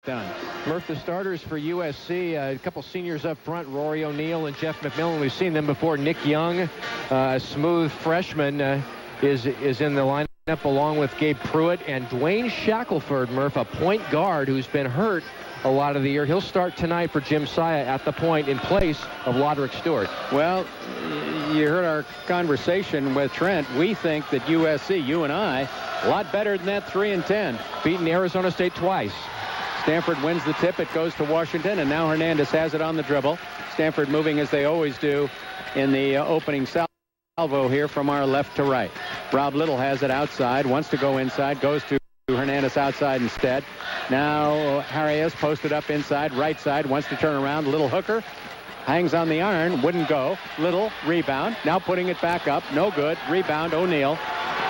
done. Murph, the starters for USC, a couple seniors up front, Rory O'Neal and Jeff McMillan. We've seen them before. Nick Young, a smooth freshman, is in the lineup along with Gabe Pruitt and Dwayne Shackelford, Murph, a point guard who's been hurt a lot of the year. He'll start tonight for Jim Saya at the point in place of Lodrick Stewart. Well, you heard our conversation with Trent. We think that USC, you and I, a lot better than that 3-10. Beaten Arizona State twice. Stanford wins the tip. It goes to Washington, and now Hernandez has it on the dribble. Stanford moving as they always do in the opening salvo here from our left to right. Rob Little has it outside, wants to go inside, goes to Hernandez outside instead. Now Harrius posted up inside, right side, wants to turn around. Little hooker hangs on the iron, wouldn't go. Little rebound, now putting it back up, no good. Rebound O'Neal.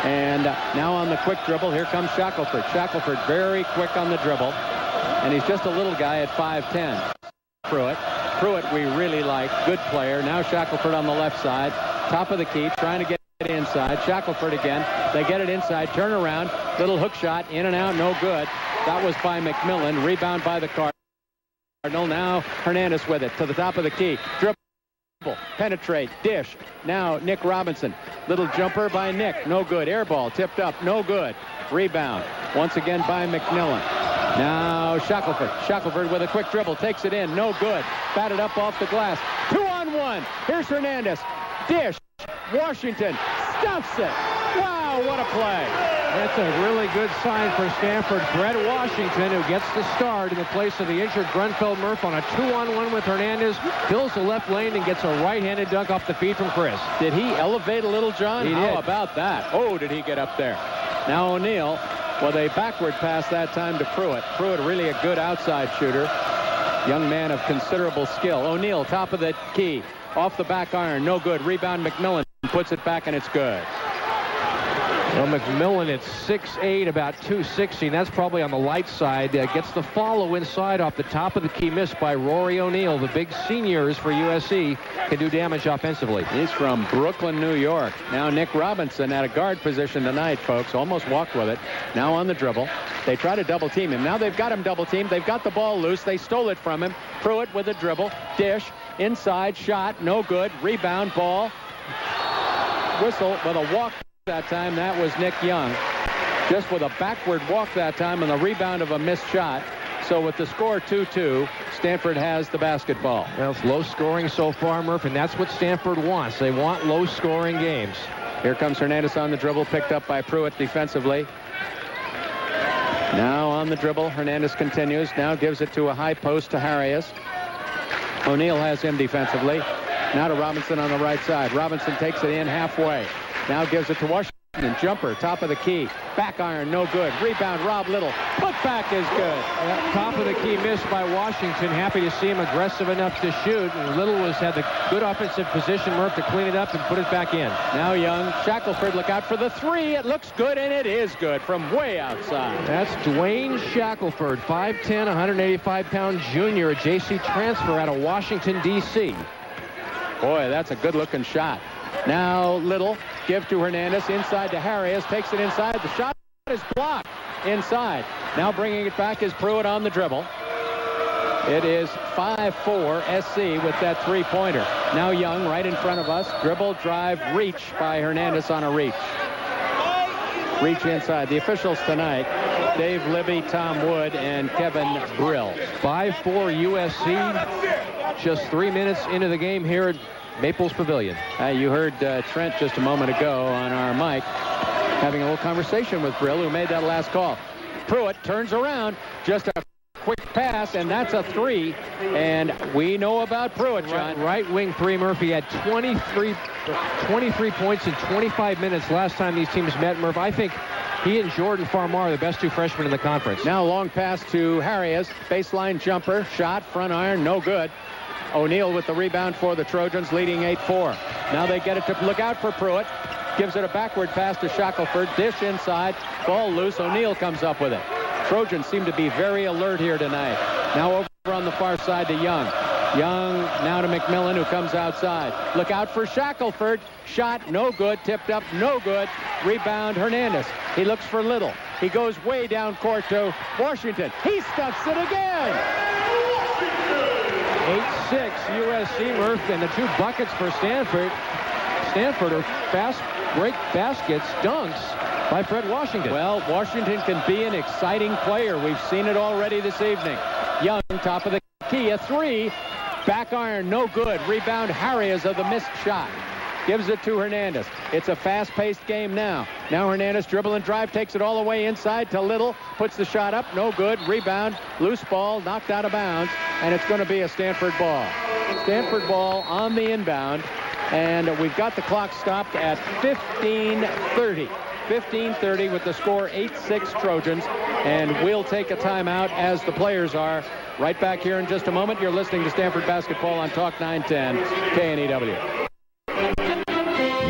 And now on the quick dribble, here comes Shackelford. Shackelford very quick on the dribble. And he's just a little guy at 5'10". Pruitt we really like. Good player. Now Shackelford on the left side. Top of the key. Trying to get it inside. Shackelford again. They get it inside. Turn around. Little hook shot. In and out. No good. That was by McMillan. Rebound by the Cardinal. Now Hernandez with it. To the top of the key. Dribble. Penetrate. Dish. Now Nick Robinson. Little jumper by Nick. No good. Air ball. Tipped up. No good. Rebound. Once again by McMillan. Now Shackelford. Shackelford with a quick dribble. Takes it in. No good. Batted up off the glass. 2-on-1. Here's Hernandez. Dish. Washington stuffs it. Wow, what a play. That's a really good sign for Stanford. Brett Washington, who gets the start in the place of the injured Grunfeld Murph on a 2-on-1 with Hernandez, fills the left lane and gets a right-handed dunk off the feed from Chris. Did he elevate a little, John? He did. How about that? Oh, did he get up there. Now O'Neal with a backward pass that time to Pruitt. Pruitt really a good outside shooter. Young man of considerable skill. O'Neal, top of the key. Off the back iron. No good. Rebound McMillan. Puts it back and it's good. Well, McMillan at 6'8", about 260, and that's probably on the light side. Gets the follow inside off the top of the key, missed by Rory O'Neal. The big seniors for USC can do damage offensively. He's from Brooklyn, New York. Now Nick Robinson at a guard position tonight, folks. Almost walked with it. Now on the dribble. They try to double team him. Now they've got him double teamed. They've got the ball loose. They stole it from him. Pruitt with a dribble. Dish. Inside shot. No good. Rebound ball. Whistle with a walk. That time that was Nick Young, just with a backward walk that time and the rebound of a missed shot. So with the score 2-2, Stanford has the basketball. Well, it's low scoring so far, Murph, and that's what Stanford wants. They want low scoring games. Here comes Hernandez on the dribble, picked up by Pruitt defensively. Now on the dribble, Hernandez continues. Now gives it to a high post to Harrius. O'Neal has him defensively. Now to Robinson on the right side. Robinson takes it in halfway. Now gives it to Washington. Jumper, top of the key. Back iron, no good. Rebound, Rob Little. Put back is good. Top of the key missed by Washington. Happy to see him aggressive enough to shoot. And Little had the good offensive position, Murph, to clean it up and put it back in. Now Young. Shackelford, look out for the three. It looks good, and it is good from way outside. That's Dwayne Shackelford, 5'10", 185-pound junior, a JC transfer out of Washington, D.C. Boy, that's a good-looking shot. Now Little, give to Hernandez, inside to Harrius, takes it inside. The shot is blocked inside. Now bringing it back is Pruitt on the dribble. It is 5-4 SC with that three-pointer. Now Young right in front of us. Dribble, drive, reach by Hernandez on a reach. Reach inside. The officials tonight, Dave Libby, Tom Wood, and Kevin Brill. 5-4 USC. Just 3 minutes into the game here at Maples Pavilion. You heard Trent just a moment ago on our mic having a little conversation with Brill, who made that last call. Pruitt turns around, just a quick pass, and that's a three. And we know about Pruitt, John. Right wing three. Murphy had 23 points in 25 minutes last time these teams met, Murph. I think he and Jordan Farmar are the best two freshmen in the conference. Now long pass to Harrius. Baseline jumper, shot, front iron, no good. O'Neal with the rebound for the Trojans, leading 8-4. Now they get it to look out for Pruitt. Gives it a backward pass to Shackelford. Dish inside. Ball loose. O'Neal comes up with it. Trojans seem to be very alert here tonight. Now over on the far side to Young. Young now to McMillan, who comes outside. Look out for Shackelford. Shot, no good. Tipped up, no good. Rebound, Hernandez. He looks for Little. He goes way down court to Washington. He stuffs it again. 8-6 USC, Murph, and the 2 buckets for Stanford. Stanford are fast break baskets, dunks by Fred Washington. Well, Washington can be an exciting player. We've seen it already this evening. Young, top of the key, a 3. Back iron, no good. Rebound, Harriers of the missed shot. Gives it to Hernandez. It's a fast-paced game now. Now Hernandez dribble and drive, takes it all the way inside to Little. Puts the shot up, no good. Rebound, loose ball, knocked out of bounds. And it's going to be a Stanford ball. Stanford ball on the inbound. And we've got the clock stopped at 15:30. 15:30 with the score 8-6 Trojans. And we'll take a timeout, as the players are. Right back here in just a moment. You're listening to Stanford Basketball on Talk 910 KNEW.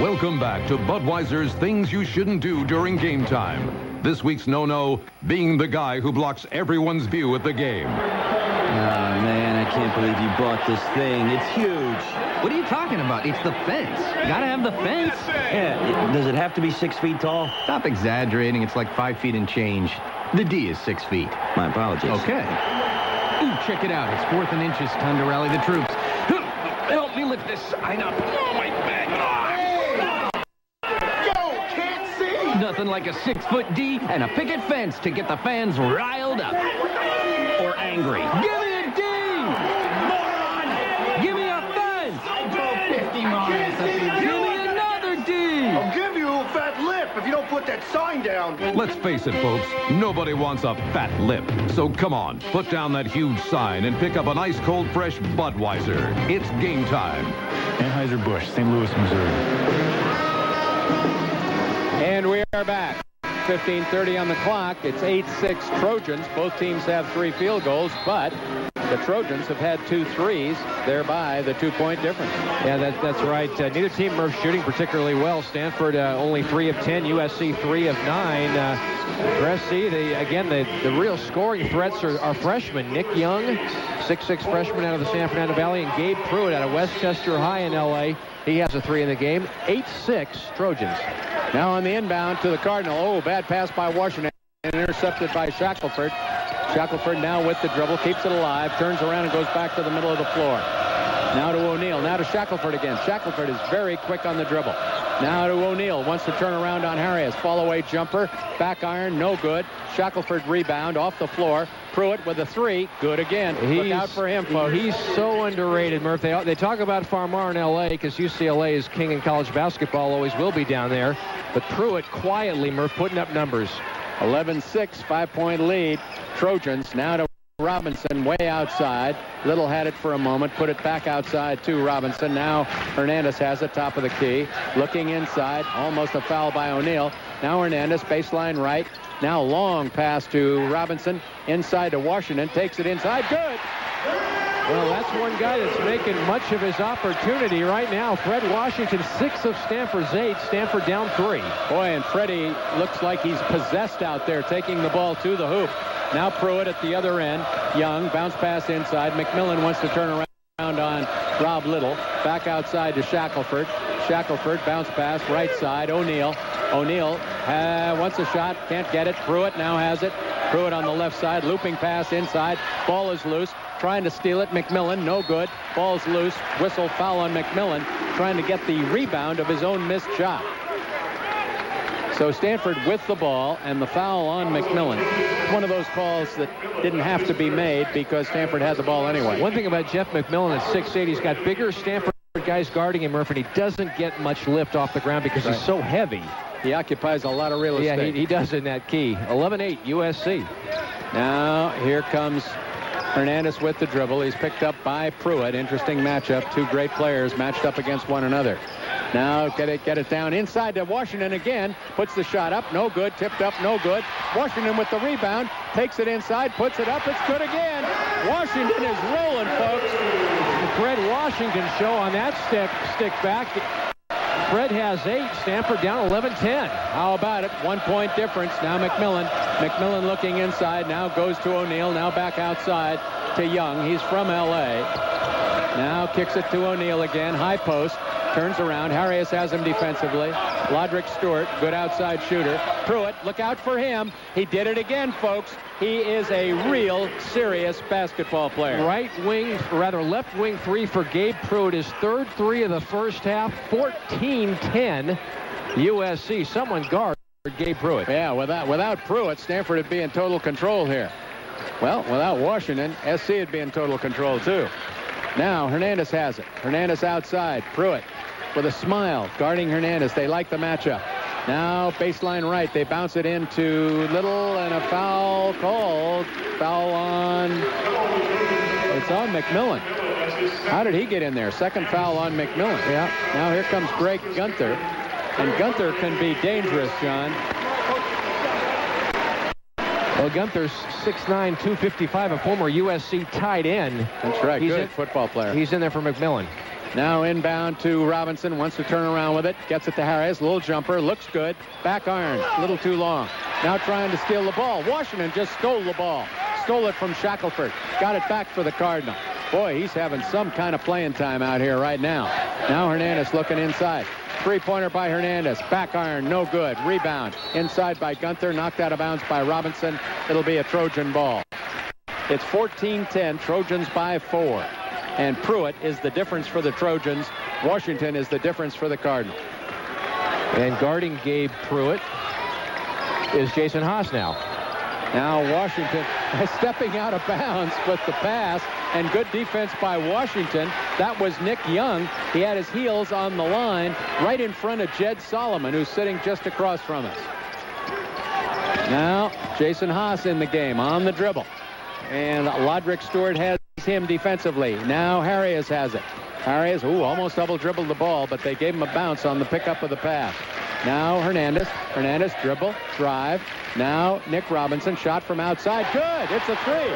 Welcome back to Budweiser's Things You Shouldn't Do During Game Time. This week's no-no, being the guy who blocks everyone's view at the game. Oh, man, I can't believe you bought this thing. It's huge. What are you talking about? It's the fence. Gotta have the fence. Yeah, does it have to be 6 feet tall? Stop exaggerating. It's like 5 feet and change. The D is 6 feet. My apologies. Okay. Ooh, check it out. It's 4th and inches. Time to rally the troops. Help me lift this sign up. Oh, my back. Nothing like a 6-foot D and a picket fence to get the fans riled up. Or angry. Give me a D! Moron! Give me a fence! I drove 50 miles. Give me another D! I'll give you a fat lip if you don't put that sign down. Let's face it, folks, nobody wants a fat lip. So come on, put down that huge sign and pick up an ice-cold fresh Budweiser. It's game time. Anheuser-Busch, St. Louis, Missouri. And we are back. 15:30 on the clock. It's 8-6 Trojans. Both teams have 3 field goals, but the Trojans have had 2 threes, thereby the 2-point difference. Yeah, that's right. Neither team are shooting particularly well. Stanford only 3 of 10. USC 3 of 9. For SC, the real scoring threats are freshmen. Nick Young, 6'6" freshman out of the San Fernando Valley, and Gabe Pruitt out of Westchester High in L.A. He has a 3 in the game. 8-6 Trojans. Now on the inbound to the Cardinal. Oh, bad pass by Washington. And intercepted by Shackelford. Shackelford now with the dribble, keeps it alive, turns around and goes back to the middle of the floor. Now to O'Neal, now to Shackelford again. Shackelford is very quick on the dribble. Now to O'Neal, wants to turn around on Harrius. Fall away jumper, back iron, no good. Shackelford rebound off the floor. Pruitt with a 3, good again. Look out for him, folks. He's so underrated, Murph. They talk about Farmar in L.A. because UCLA is king in college basketball, always will be down there. But Pruitt quietly, Murph, putting up numbers. 11-6, 5-point lead. Trojans now to Robinson way outside. Little had it for a moment, put it back outside to Robinson. Now Hernandez has it, top of the key. Looking inside, almost a foul by O'Neal. Now Hernandez, baseline right. Now long pass to Robinson, inside to Washington, takes it inside, good! Well, that's one guy that's making much of his opportunity right now. Fred Washington, 6 of Stanford's 8. Stanford down 3. Boy, and Freddie looks like he's possessed out there, taking the ball to the hoop. Now Pruitt at the other end. Young, bounce pass inside. McMillan wants to turn around on Rob Little. Back outside to Shackelford. Shackelford, bounce pass, right side. O'Neal. O'Neal wants a shot, can't get it. Pruitt now has it. Pruitt on the left side, looping pass inside. Ball is loose. Trying to steal it. McMillan, no good. Ball's loose. Whistle, foul on McMillan. Trying to get the rebound of his own missed shot. So Stanford with the ball and the foul on McMillan. One of those calls that didn't have to be made because Stanford had the ball anyway. One thing about Jeff McMillan at 6'8", he's got bigger Stanford guys guarding him, Murphy, and he doesn't get much lift off the ground because he's so heavy. He occupies a lot of real estate. Yeah, he does in that key. 11-8 USC. Now here comes Hernandez with the dribble. He's picked up by Pruitt. Interesting matchup. 2 great players matched up against one another. Now get it down inside to Washington again. Puts the shot up. No good. Tipped up. No good. Washington with the rebound. Takes it inside. Puts it up. It's good again. Washington is rolling, folks. The Fred Washington show on that stick back. Fred has 8. Stanford down 11-10. How about it? 1-point difference. Now McMillan. McMillan looking inside. Now goes to O'Neal. Now back outside to Young. He's from L.A. Now kicks it to O'Neal again. High post. Turns around. Harrius has him defensively. Lodrick Stewart, good outside shooter. Pruitt, look out for him. He did it again, folks. He is a real serious basketball player. Left wing three for Gabe Pruitt. His third three of the first half. 14-10 USC. Someone guard Gabe Pruitt. Yeah, without Pruitt, Stanford would be in total control here. Well, without Washington, SC would be in total control too. Now Hernandez has it. Hernandez outside. Pruitt with a smile guarding Hernandez. They like the matchup. Now baseline right. They bounce it into Little, and a foul called. Foul on. It's on McMillan. How did he get in there? Second foul on McMillan. Yeah. Now here comes Greg Gunther. And Gunther can be dangerous, John. Well, Gunther's 6'9", 255, a former USC tight end. That's right. Good football player. He's in there for McMillan. Now inbound to Robinson. Wants to turn around with it. Gets it to Harris. Little jumper. Looks good. Back iron. A little too long. Now trying to steal the ball. Washington just stole the ball. Stole it from Shackelford. Got it back for the Cardinal. Boy, he's having some kind of playing time out here right now. Now Hernandez looking inside. Three-pointer by Hernandez. Back iron, no good. Rebound. Inside by Gunther. Knocked out of bounds by Robinson. It'll be a Trojan ball. It's 14-10. Trojans by 4. And Pruitt is the difference for the Trojans. Washington is the difference for the Cardinal. And guarding Gabe Pruitt is Jason Haas now. Now Washington stepping out of bounds with the pass, and good defense by Washington. That was Nick Young. He had his heels on the line right in front of Jed Solomon, who's sitting just across from us. Now Jason Haas in the game on the dribble. And Lodrick Stewart has him defensively. Now Harrius has it. Harrius, almost double dribbled the ball, but they gave him a bounce on the pickup of the pass. Now Hernandez. Hernandez dribble, drive. Now Nick Robinson, shot from outside. Good. It's a three.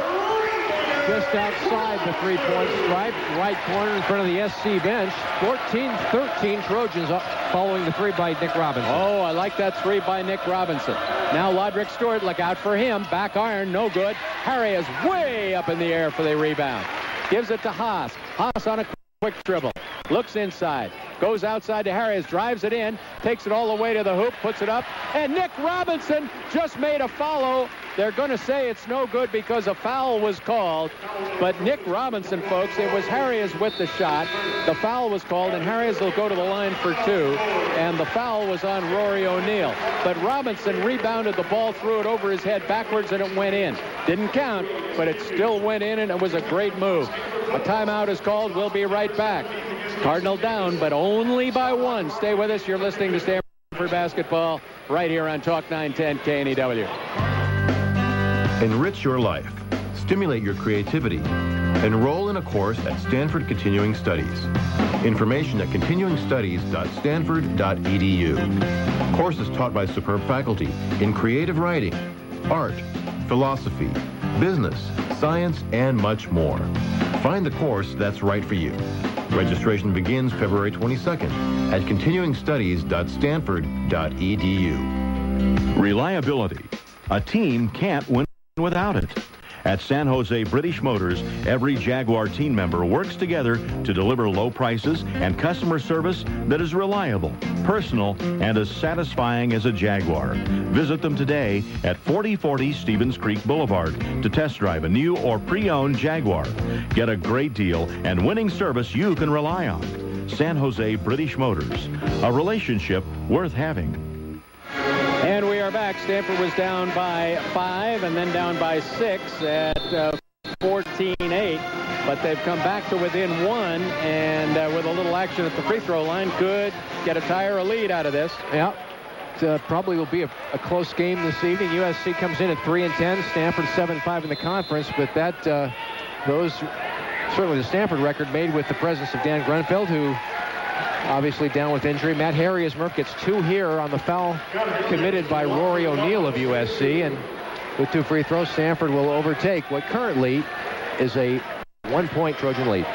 Just outside the three-point stripe, right corner in front of the SC bench. 14-13 Trojans following the three by Nick Robinson. Oh, I like that three by Nick Robinson. Now Lodrick Stewart, look out for him. Back iron, no good. Harry is way up in the air for the rebound. Gives it to Haas. Haas on a quick dribble. Looks inside. Goes outside to Harris. Drives it in. Takes it all the way to the hoop. Puts it up. And Nick Robinson just made a follow. They're going to say it's no good because a foul was called. But Nick Robinson, folks, it was Harris with the shot. The foul was called, and Harris will go to the line for two. And the foul was on Rory O'Neal. But Robinson rebounded the ball, threw it over his head backwards, and it went in. Didn't count, but it still went in, and it was a great move. A timeout is called. We'll be right back. Cardinal down, but only by one. Stay with us. You're listening to Stanford Basketball right here on Talk 910 KNEW. Enrich your life. Stimulate your creativity. Enroll in a course at Stanford Continuing Studies. Information at continuingstudies.stanford.edu. Courses taught by superb faculty in creative writing, art, philosophy, business, science, and much more. Find the course that's right for you. Registration begins February 22nd at continuingstudies.stanford.edu. Reliability. A team can't win without it. At San Jose British Motors, every Jaguar team member works together to deliver low prices and customer service that is reliable, personal, and as satisfying as a Jaguar. Visit them today at 4040 Stevens Creek Boulevard to test drive a new or pre-owned Jaguar. Get a great deal and winning service you can rely on. San Jose British Motors, a relationship worth having. And we are back. Stanford was down by 5 and then down by 6 at 14-8. But they've come back to within 1, and with a little action at the free throw line, could get a tie or a lead out of this. Yeah. It probably will be a close game this evening. USC comes in at 3-10. Stanford 7-5 in the conference, but that those certainly the Stanford record made with the presence of Dan Grunfeld, who obviously down with injury. Matt Harriesmer gets 2 here on the foul committed by Rory O'Neal of USC, and with 2 free throws, Stanford will overtake what currently is a 1-point Trojan lead.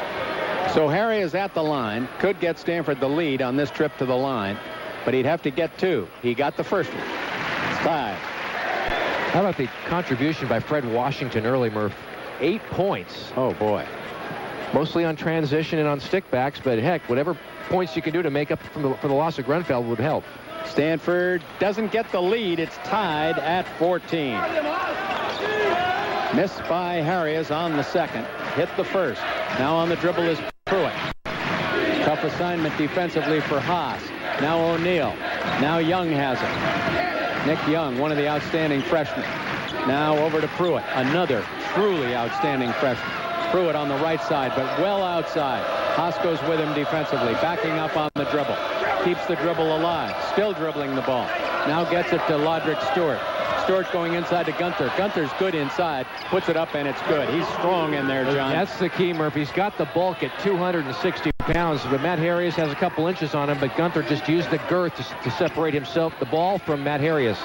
So Harry is at the line, could get Stanford the lead on this trip to the line, but he'd have to get 2. He got the first one. It's tied. How about the contribution by Fred Washington early, Murph? 8 points. Oh, boy. Mostly on transition and on stickbacks, but heck, whatever points you can do to make up for the loss of Grunfeld would help. Stanford doesn't get the lead. It's tied at 14. Missed by Harries on the second. Hit the first. Now on the dribble is Pruitt. Tough assignment defensively for Haas. Now O'Neal. Now Young has it. Nick Young, one of the outstanding freshmen. Now over to Pruitt. Another truly outstanding freshman. Pruitt on the right side, but well outside. Haas goes with him defensively, backing up on the dribble. Keeps the dribble alive. Still dribbling the ball. Now gets it to Lodrick Stewart. Stewart going inside to Gunther. Gunther's good inside. Puts it up, and it's good. He's strong in there, John. That's the key, Murphy. He's got the bulk at 260 pounds, but Matt Harries has a couple inches on him, but Gunther just used the girth to separate himself, the ball, from Matt Harries.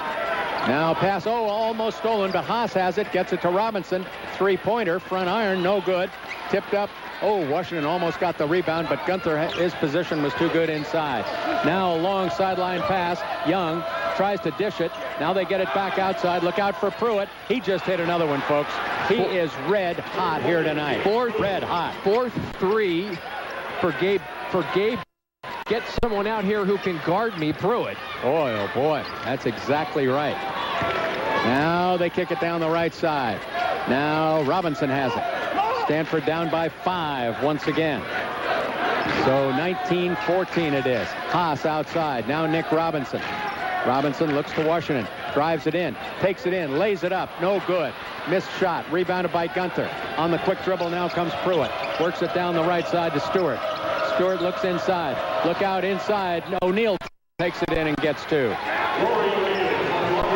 Now pass, almost stolen, but Haas has it, gets it to Robinson. Three-pointer, front iron, no good. Tipped up. Oh, Washington almost got the rebound, but Gunther, his position was too good inside. Now a long sideline pass. Young tries to dish it. Now they get it back outside. Look out for Pruitt. He just hit another one, folks. He is red hot here tonight. Red hot. 4-3 for Gabe. Get someone out here who can guard me, Pruitt. Boy, oh boy, that's exactly right. Now they kick it down the right side. Now Robinson has it. Stanford down by 5 once again. So 19-14 it is. Haas outside. Now Nick Robinson. Robinson looks to Washington. Drives it in. Takes it in. Lays it up. No good. Missed shot. Rebounded by Gunther. On the quick dribble now comes Pruitt. Works it down the right side to Stewart. Stewart looks inside. Look out inside. O'Neal takes it in and gets 2.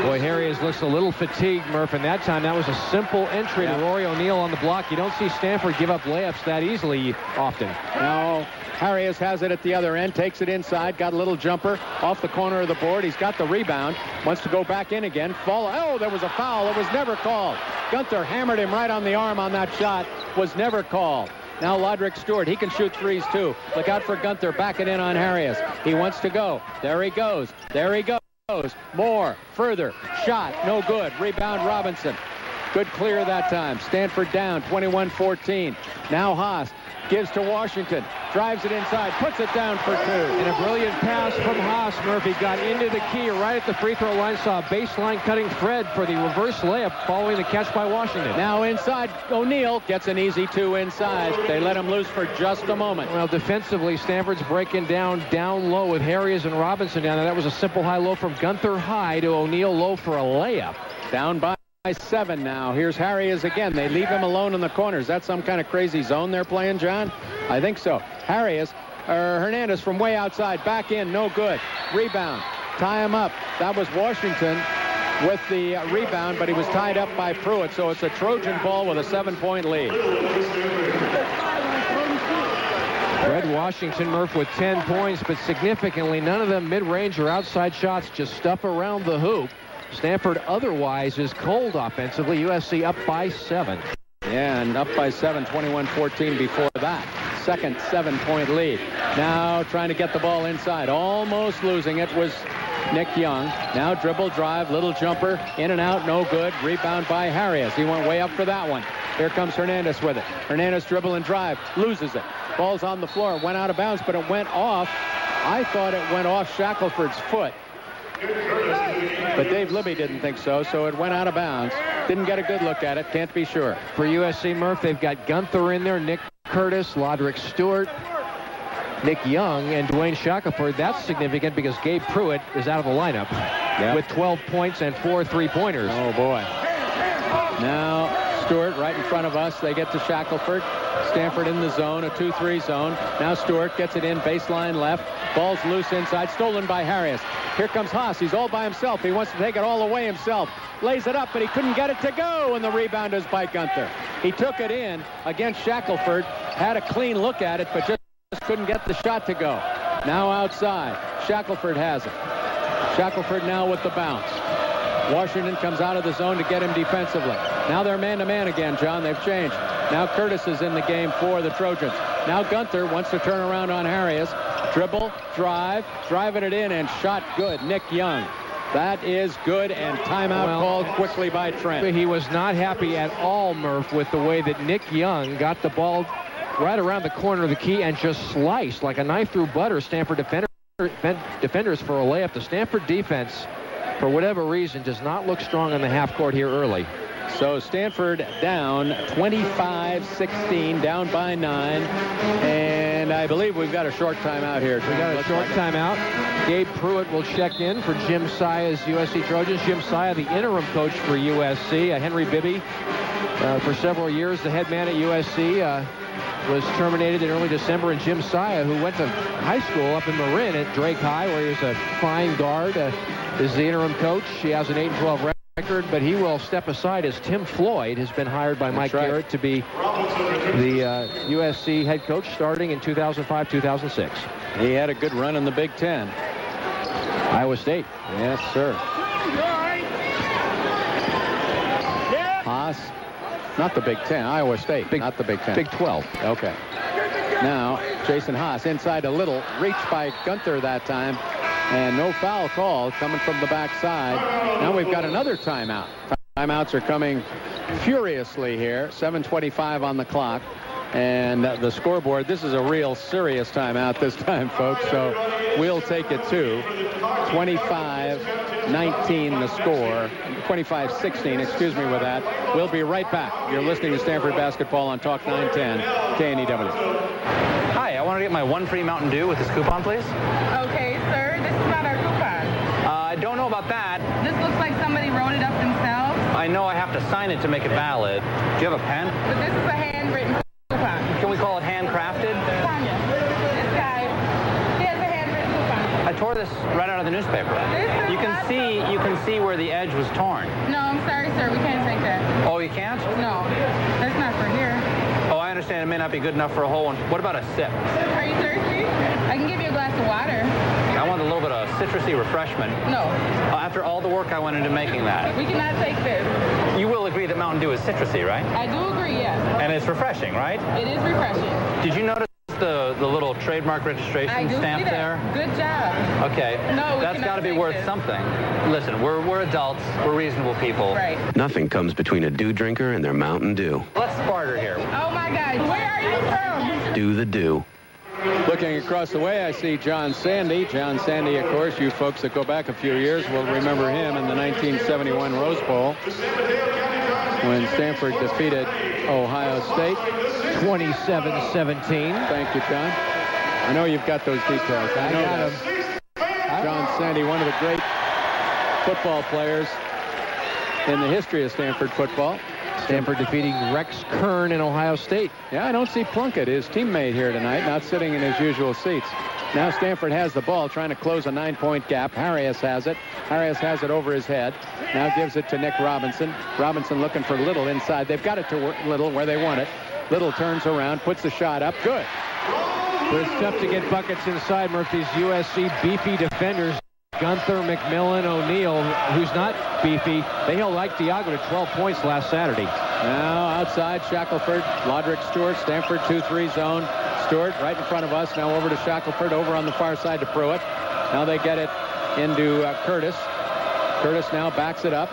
Boy, Harries looks a little fatigued, Murph, and that time that was a simple entry to Rory O'Neal on the block. You don't see Stanford give up layups that easily often. Now Harries has it at the other end, takes it inside, got a little jumper off the corner of the board. He's got the rebound, wants to go back in again. Oh, there was a foul. It was never called. Gunther hammered him right on the arm on that shot. Was never called. Now Lodrick Stewart, he can shoot threes too. Look out for Gunther, back it in on Harries. He wants to go. There he goes. There he goes. More, further, shot, no good. Rebound Robinson. Good clear that time. Stanford down, 21-14. Now Haas gives to Washington. Drives it inside, puts it down for 2. And a brilliant pass from Haas. Murphy got into the key right at the free throw line. Saw a baseline cutting Fred for the reverse layup following the catch by Washington. Now inside, O'Neal gets an easy 2 inside. They let him loose for just a moment. Well, defensively, Stanford's breaking down low with Harries and Robinson down there. That was a simple high-low from Gunther high to O'Neal low for a layup. Down by 7 now. Here's Harries again. They leave him alone in the corners. That's some kind of crazy zone they're playing, John? I think so. Hernandez from way outside. Back in. No good. Rebound. Tie him up. That was Washington with the rebound, but he was tied up by Pruitt. So it's a Trojan ball with a 7-point lead. Fred Washington, Murph, with 10 points, but significantly none of them mid-range or outside shots, just stuff around the hoop. Stanford otherwise is cold offensively. USC up by 7. Yeah, and up by 7, 21-14 before that. Second 7-point lead. Now trying to get the ball inside. Almost losing it was Nick Young. Now dribble, drive, little jumper, in and out, no good. Rebound by Harries. He went way up for that one. Here comes Hernandez with it. Hernandez dribble and drive, loses it. Ball's on the floor, went out of bounds, but it went off. I thought it went off Shackelford's foot. But Dave Libby didn't think so, so it went out of bounds. Didn't get a good look at it. Can't be sure. For USC, Murph, they've got Gunther in there, Nick Curtis, Lodrick Stewart, Nick Young, and Dwayne Shackelford. That's significant because Gabe Pruitt is out of the lineup with 12 points and 4 3-pointers. Oh, boy. Now Stewart right in front of us. They get to Shackelford. Stanford in the zone, a 2-3 zone. Now Stewart gets it in, baseline left. Ball's loose inside, stolen by Harries. Here comes Haas. He's all by himself. He wants to take it all away himself. Lays it up, but he couldn't get it to go, and the rebound is by Gunther. He took it in against Shackelford, had a clean look at it, but just couldn't get the shot to go. Now outside. Shackelford has it. Shackelford now with the bounce. Washington comes out of the zone to get him defensively. Now they're man-to-man again, John. They've changed. Now Curtis is in the game for the Trojans. Now Gunther wants to turn around on Harries. Dribble, driving it in, and shot good. Nick Young. That is good, and timeout called quickly by Trent. He was not happy at all, Murph, with the way that Nick Young got the ball right around the corner of the key and just sliced like a knife through butter Stanford defenders for a layup. The Stanford defense, for whatever reason, does not look strong in the half court here early. So Stanford down 25-16, down by 9. And I believe we've got a short timeout here. We got a short timeout. Gabe Pruitt will check in for Jim Sia's USC Trojans. Jim Sia, the interim coach for USC. Henry Bibby, for several years, the head man at USC, was terminated in early December. And Jim Sia, who went to high school up in Marin at Drake High, where he was a fine guard, is the interim coach. He has an 8-12 record. But he will step aside as Tim Floyd has been hired by Mike Garrett to be the USC head coach starting in 2005-2006. He had a good run in the Big Ten. Iowa State. Yes, sir. Haas. Not the Big Ten. Iowa State. Not the Big Ten. Big 12. Okay. Now, Jason Haas inside a little. Reach by Gunther that time. And no foul call coming from the backside. Now we've got another timeout. Timeouts are coming furiously here. 7:25 on the clock. And the scoreboard, this is a real serious timeout this time, folks. So we'll take it to 25-19 the score. 25-16, excuse me with that. We'll be right back. You're listening to Stanford Basketball on Talk 910 KNEW. Hi, I want to get my one free Mountain Dew with this coupon, please. Okay, sir. This is not our coupon. I don't know about that. This looks like somebody wrote it up themselves. I know I have to sign it to make it valid. Do you have a pen? But this is a handwritten coupon. Can we call it handcrafted? Tanya, this guy, he has a handwritten coupon. I tore this right out of the newspaper. You can see where the edge was torn. No, I'm sorry, sir. We can't take that. Oh, you can't? No, that's not for here. Oh, I understand. It may not be good enough for a whole one. What about a sip? Are you thirsty? I can give you a glass of water. I want a little bit of citrusy refreshment. No. After all the work I went into making that. We cannot take this. You will agree that Mountain Dew is citrusy, right? I do agree, yes. And it's refreshing, right? It is refreshing. Did you notice the little trademark registration stamp there? Good job. Okay. No, that's got to be worth something. Listen, we're adults. We're reasonable people. Right. Nothing comes between a Dew drinker and their Mountain Dew. Let's barter here. Oh, my God. Where are you from? Do the Dew. Looking across the way, I see John Sandy. John Sandy, of course, you folks that go back a few years will remember him in the 1971 Rose Bowl when Stanford defeated Ohio State 27-17. Thank you, John. I know you've got those details. I know that. John Sandy, one of the great football players in the history of Stanford football. Stanford defeating Rex Kern in Ohio State. Yeah, I don't see Plunkett, his teammate here tonight, not sitting in his usual seats. Now Stanford has the ball, trying to close a 9-point gap. Harris has it. Harris has it over his head. Now gives it to Nick Robinson. Robinson looking for Little inside. They've got it to Little where they want it. Little turns around, puts the shot up. Good. It's tough to get buckets inside, Murphy's USC beefy defenders. Gunther, McMillan, O'Neal, who's not beefy. They held Ike Diago to 12 points last Saturday. Now outside, Shackelford, Lodrick Stewart, Stanford 2-3 zone. Stewart right in front of us. Now over to Shackelford, over on the far side to Pruitt. Now they get it into Curtis. Curtis now backs it up.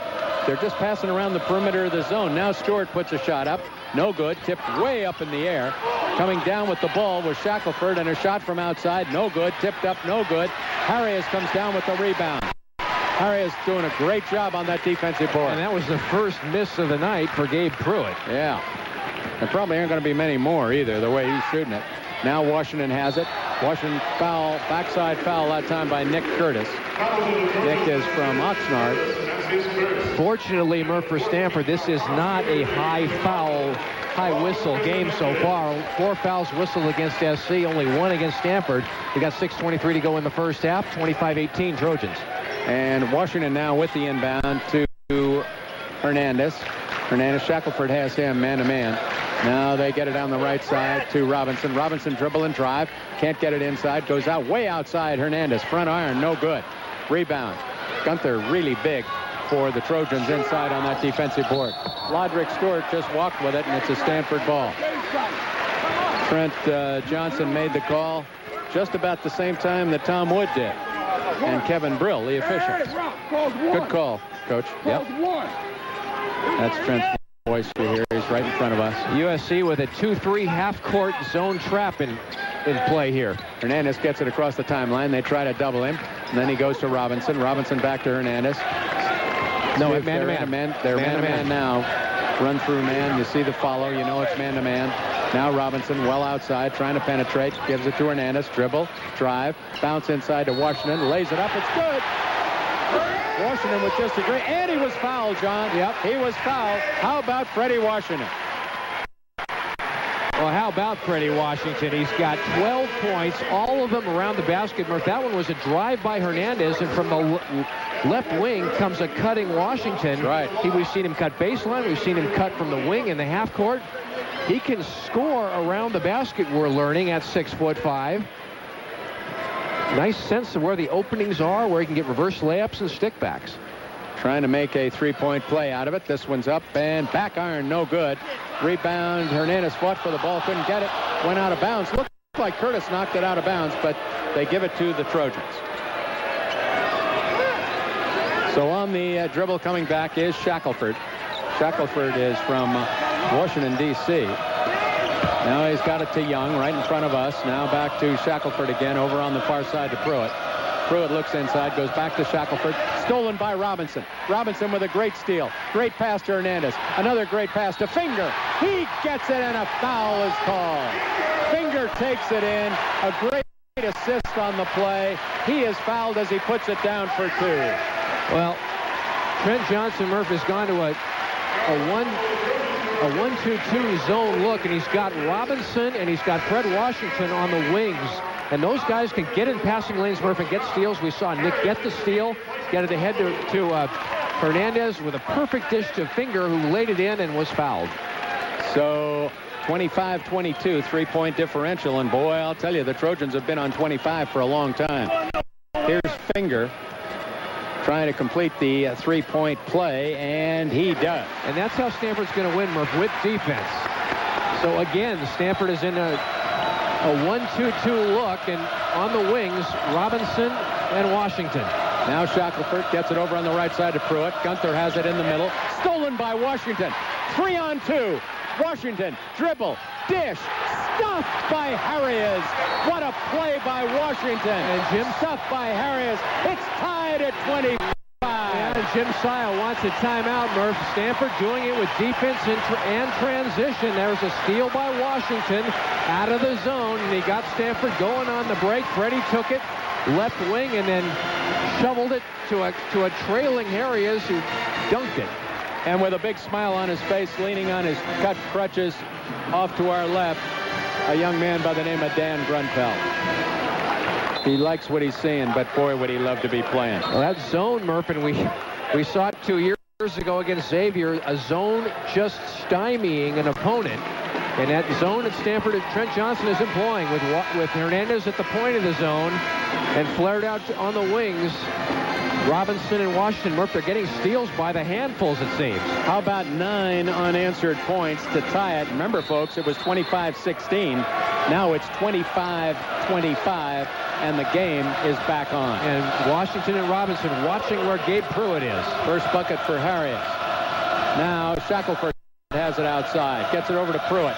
They're just passing around the perimeter of the zone. Now Stewart puts a shot up. No good. Tipped way up in the air. Coming down with the ball was Shackelford, and a shot from outside. No good. Tipped up. No good. Harris comes down with the rebound. Harris doing a great job on that defensive board. And that was the first miss of the night for Gabe Pruitt. Yeah. There probably aren't going to be many more either, the way he's shooting it. Now Washington has it. Washington foul, backside foul that time by Nick Curtis. Nick is from Oxnard. Fortunately, Murph, for Stanford, this is not a high whistle game so far. 4 fouls whistled against SC, only 1 against Stanford. We got 6:23 to go in the first half, 25-18 Trojans. And Washington now with the inbound to Hernandez. Shackelford has him man-to-man. Now they get it on the right side to Robinson. Robinson dribble and drive. Can't get it inside. Goes out way outside Hernandez. Front iron, no good. Rebound. Gunther really big for the Trojans inside on that defensive board. Lodrick Stewart just walked with it, and it's a Stanford ball. Trent Johnson made the call just about the same time that Tom Wood did. and Kevin Brill, the officials. Good call, Coach. Yep. That's Trent's voice you hear. He's right in front of us. USC with a 2-3 half-court zone trap in play here. Hernandez gets it across the timeline. They try to double him, and then he goes to Robinson. Robinson back to Hernandez. No, man-to-man. They're man-to-man now. Run through man. You see the follow. You know it's man-to-man. Now Robinson well outside, trying to penetrate. Gives it to Hernandez. Dribble, drive, bounce inside to Washington. Lays it up. It's good. Washington with just a great... And he was fouled, John. Yep, he was fouled. How about Freddie Washington? Well, how about Freddie Washington? He's got 12 points, all of them around the basket. Murph, that one was a drive by Hernandez, and from the left wing comes a cutting Washington. Right. We've seen him cut baseline. We've seen him cut from the wing in the half court. He can score around the basket, we're learning, at 6'5". Nice sense of where the openings are, where he can get reverse layups and stickbacks. Trying to make a three-point play out of it. This one's up and back iron, no good. Rebound, Hernandez fought for the ball, couldn't get it, went out of bounds. Looked like Curtis knocked it out of bounds, but they give it to the Trojans. So on the dribble coming back is Shackelford. Shackelford is from Washington, D.C. Now he's got it to Young right in front of us. Now back to Shackelford again over on the far side to Pruitt. Pruitt looks inside, goes back to Shackelford. Stolen by Robinson. Robinson with a great steal. Great pass to Hernandez. Another great pass to Finger. He gets it and a foul is called. Finger takes it in. A great assist on the play. He is fouled as he puts it down for 2. Well, Trent Johnson Murph has gone to a 1-2-2 zone look, and he's got Robinson and he's got Fred Washington on the wings. And those guys can get in passing lanes, Murph, and get steals. We saw Nick get the steal, get it ahead to Hernandez with a perfect dish to Finger, who laid it in and was fouled. So 25-22, three-point differential. And boy, I'll tell you, the Trojans have been on 25 for a long time. Here's Finger trying to complete the three-point play, and he does. And that's how Stanford's going to win, Murph, with defense. So again, Stanford is in a 1-2-2 look, and on the wings, Robinson and Washington. Now Shackelford gets it over on the right side to Pruitt. Gunther has it in the middle. Stolen by Washington. 3-on-2. Washington, dribble, dish, stuffed by Harries. What a play by Washington. And Jim stuffed by Harries. It's tied at 25. Yeah, Jim Sile wants a timeout, Murph. Stanford doing it with defense and transition. There's a steal by Washington out of the zone, and he got Stanford going on the break. Freddie took it left wing and then shoveled it to a trailing Harries, who dunked it. And with a big smile on his face, leaning on his cut crutches off to our left, a young man by the name of Dan Grunfeld. He likes what he's seeing, but boy, would he love to be playing. Well, that zone, Murph, and we saw it 2 years ago against Xavier, a zone just stymieing an opponent. And that zone at Stanford, Trent Johnson is employing with Hernandez at the point of the zone and flared out on the wings. Robinson and Washington, Murph, they're getting steals by the handfuls, it seems. How about 9 unanswered points to tie it? Remember, folks, it was 25-16. Now it's 25-25, and the game is back on. And Washington and Robinson watching where Gabe Pruitt is. First bucket for Harries. Now Shackelford has it outside. Gets it over to Pruitt.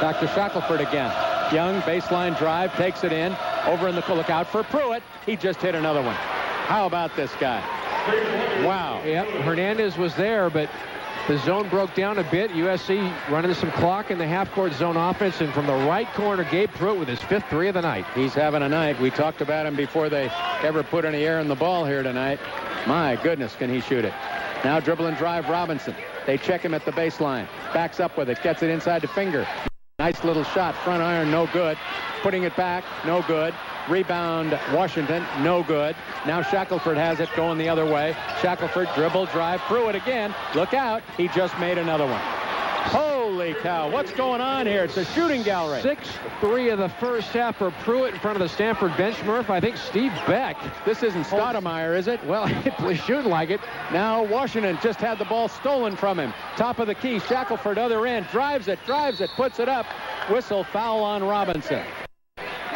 Back to Shackelford again. Young, baseline drive, takes it in. Over in the lookout for Pruitt. He just hit another one. How about this guy? Wow. Yep, Hernandez was there, but the zone broke down a bit. USC running some clock in the half-court zone offense, and from the right corner, Gabe Pruitt with his 5th three of the night. He's having a night. We talked about him before they ever put any air in the ball here tonight. My goodness, can he shoot it. Now dribble and drive Robinson. They check him at the baseline. Backs up with it. Gets it inside to Finger. Nice little shot. Front iron, no good. Putting it back, no good. Rebound, Washington, no good. Now Shackelford has it going the other way. Shackelford, dribble, drive, Pruitt again. Look out. He just made another one. Holy cow. What's going on here? It's a shooting gallery. 6-3 of the first half for Pruitt in front of the Stanford bench, Murph. I think Steve Beck. This isn't Stoudemire, is it? Well, he's shooting like it. Now Washington just had the ball stolen from him. Top of the key, Shackelford, other end. Drives it, puts it up. Whistle, foul on Robinson.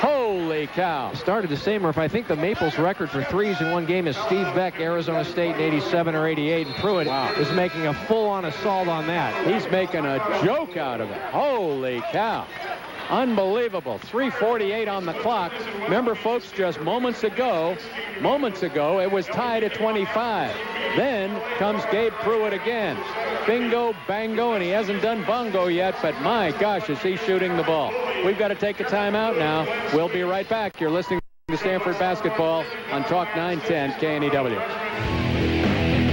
Holy cow. Started to say, Murph, I think the Maples record for threes in one game is Steve Beck, Arizona State in 87 or 88, and Pruitt is making a full-on assault on that. He's making a joke out of it. Holy cow. Unbelievable. 3:48 on the clock. Remember, folks, just moments ago, it was tied at 25. Then comes Gabe Pruitt again. Bingo, bango, and he hasn't done bongo yet, but my gosh, is he shooting the ball. We've got to take a timeout now. We'll be right back. You're listening to Stanford Basketball on Talk 910 KNEW.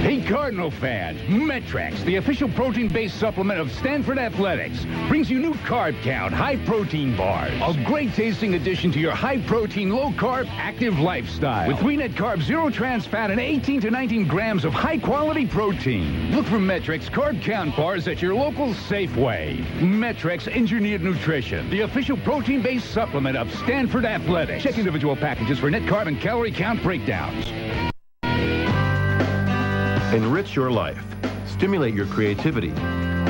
Hey, Cardinal fans, Metrex, the official protein-based supplement of Stanford Athletics, brings you new Carb Count high-protein bars. A great-tasting addition to your high-protein, low-carb, active lifestyle. With 3 net carbs, 0 trans fat, and 18 to 19 grams of high-quality protein. Look for Metrex Carb Count bars at your local Safeway. Metrex Engineered Nutrition, the official protein-based supplement of Stanford Athletics. Check individual packages for net carb and calorie count breakdowns. Enrich your life. Stimulate your creativity.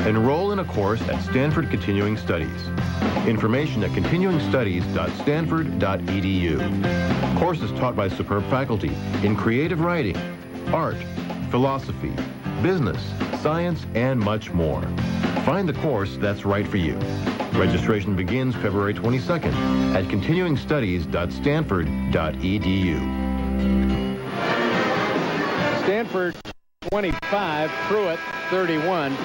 Enroll in a course at Stanford Continuing Studies. Information at continuingstudies.stanford.edu. Courses taught by superb faculty in creative writing, art, philosophy, business, science, and much more. Find the course that's right for you. Registration begins February 22nd at continuingstudies.stanford.edu. Stanford 25, Pruitt 31.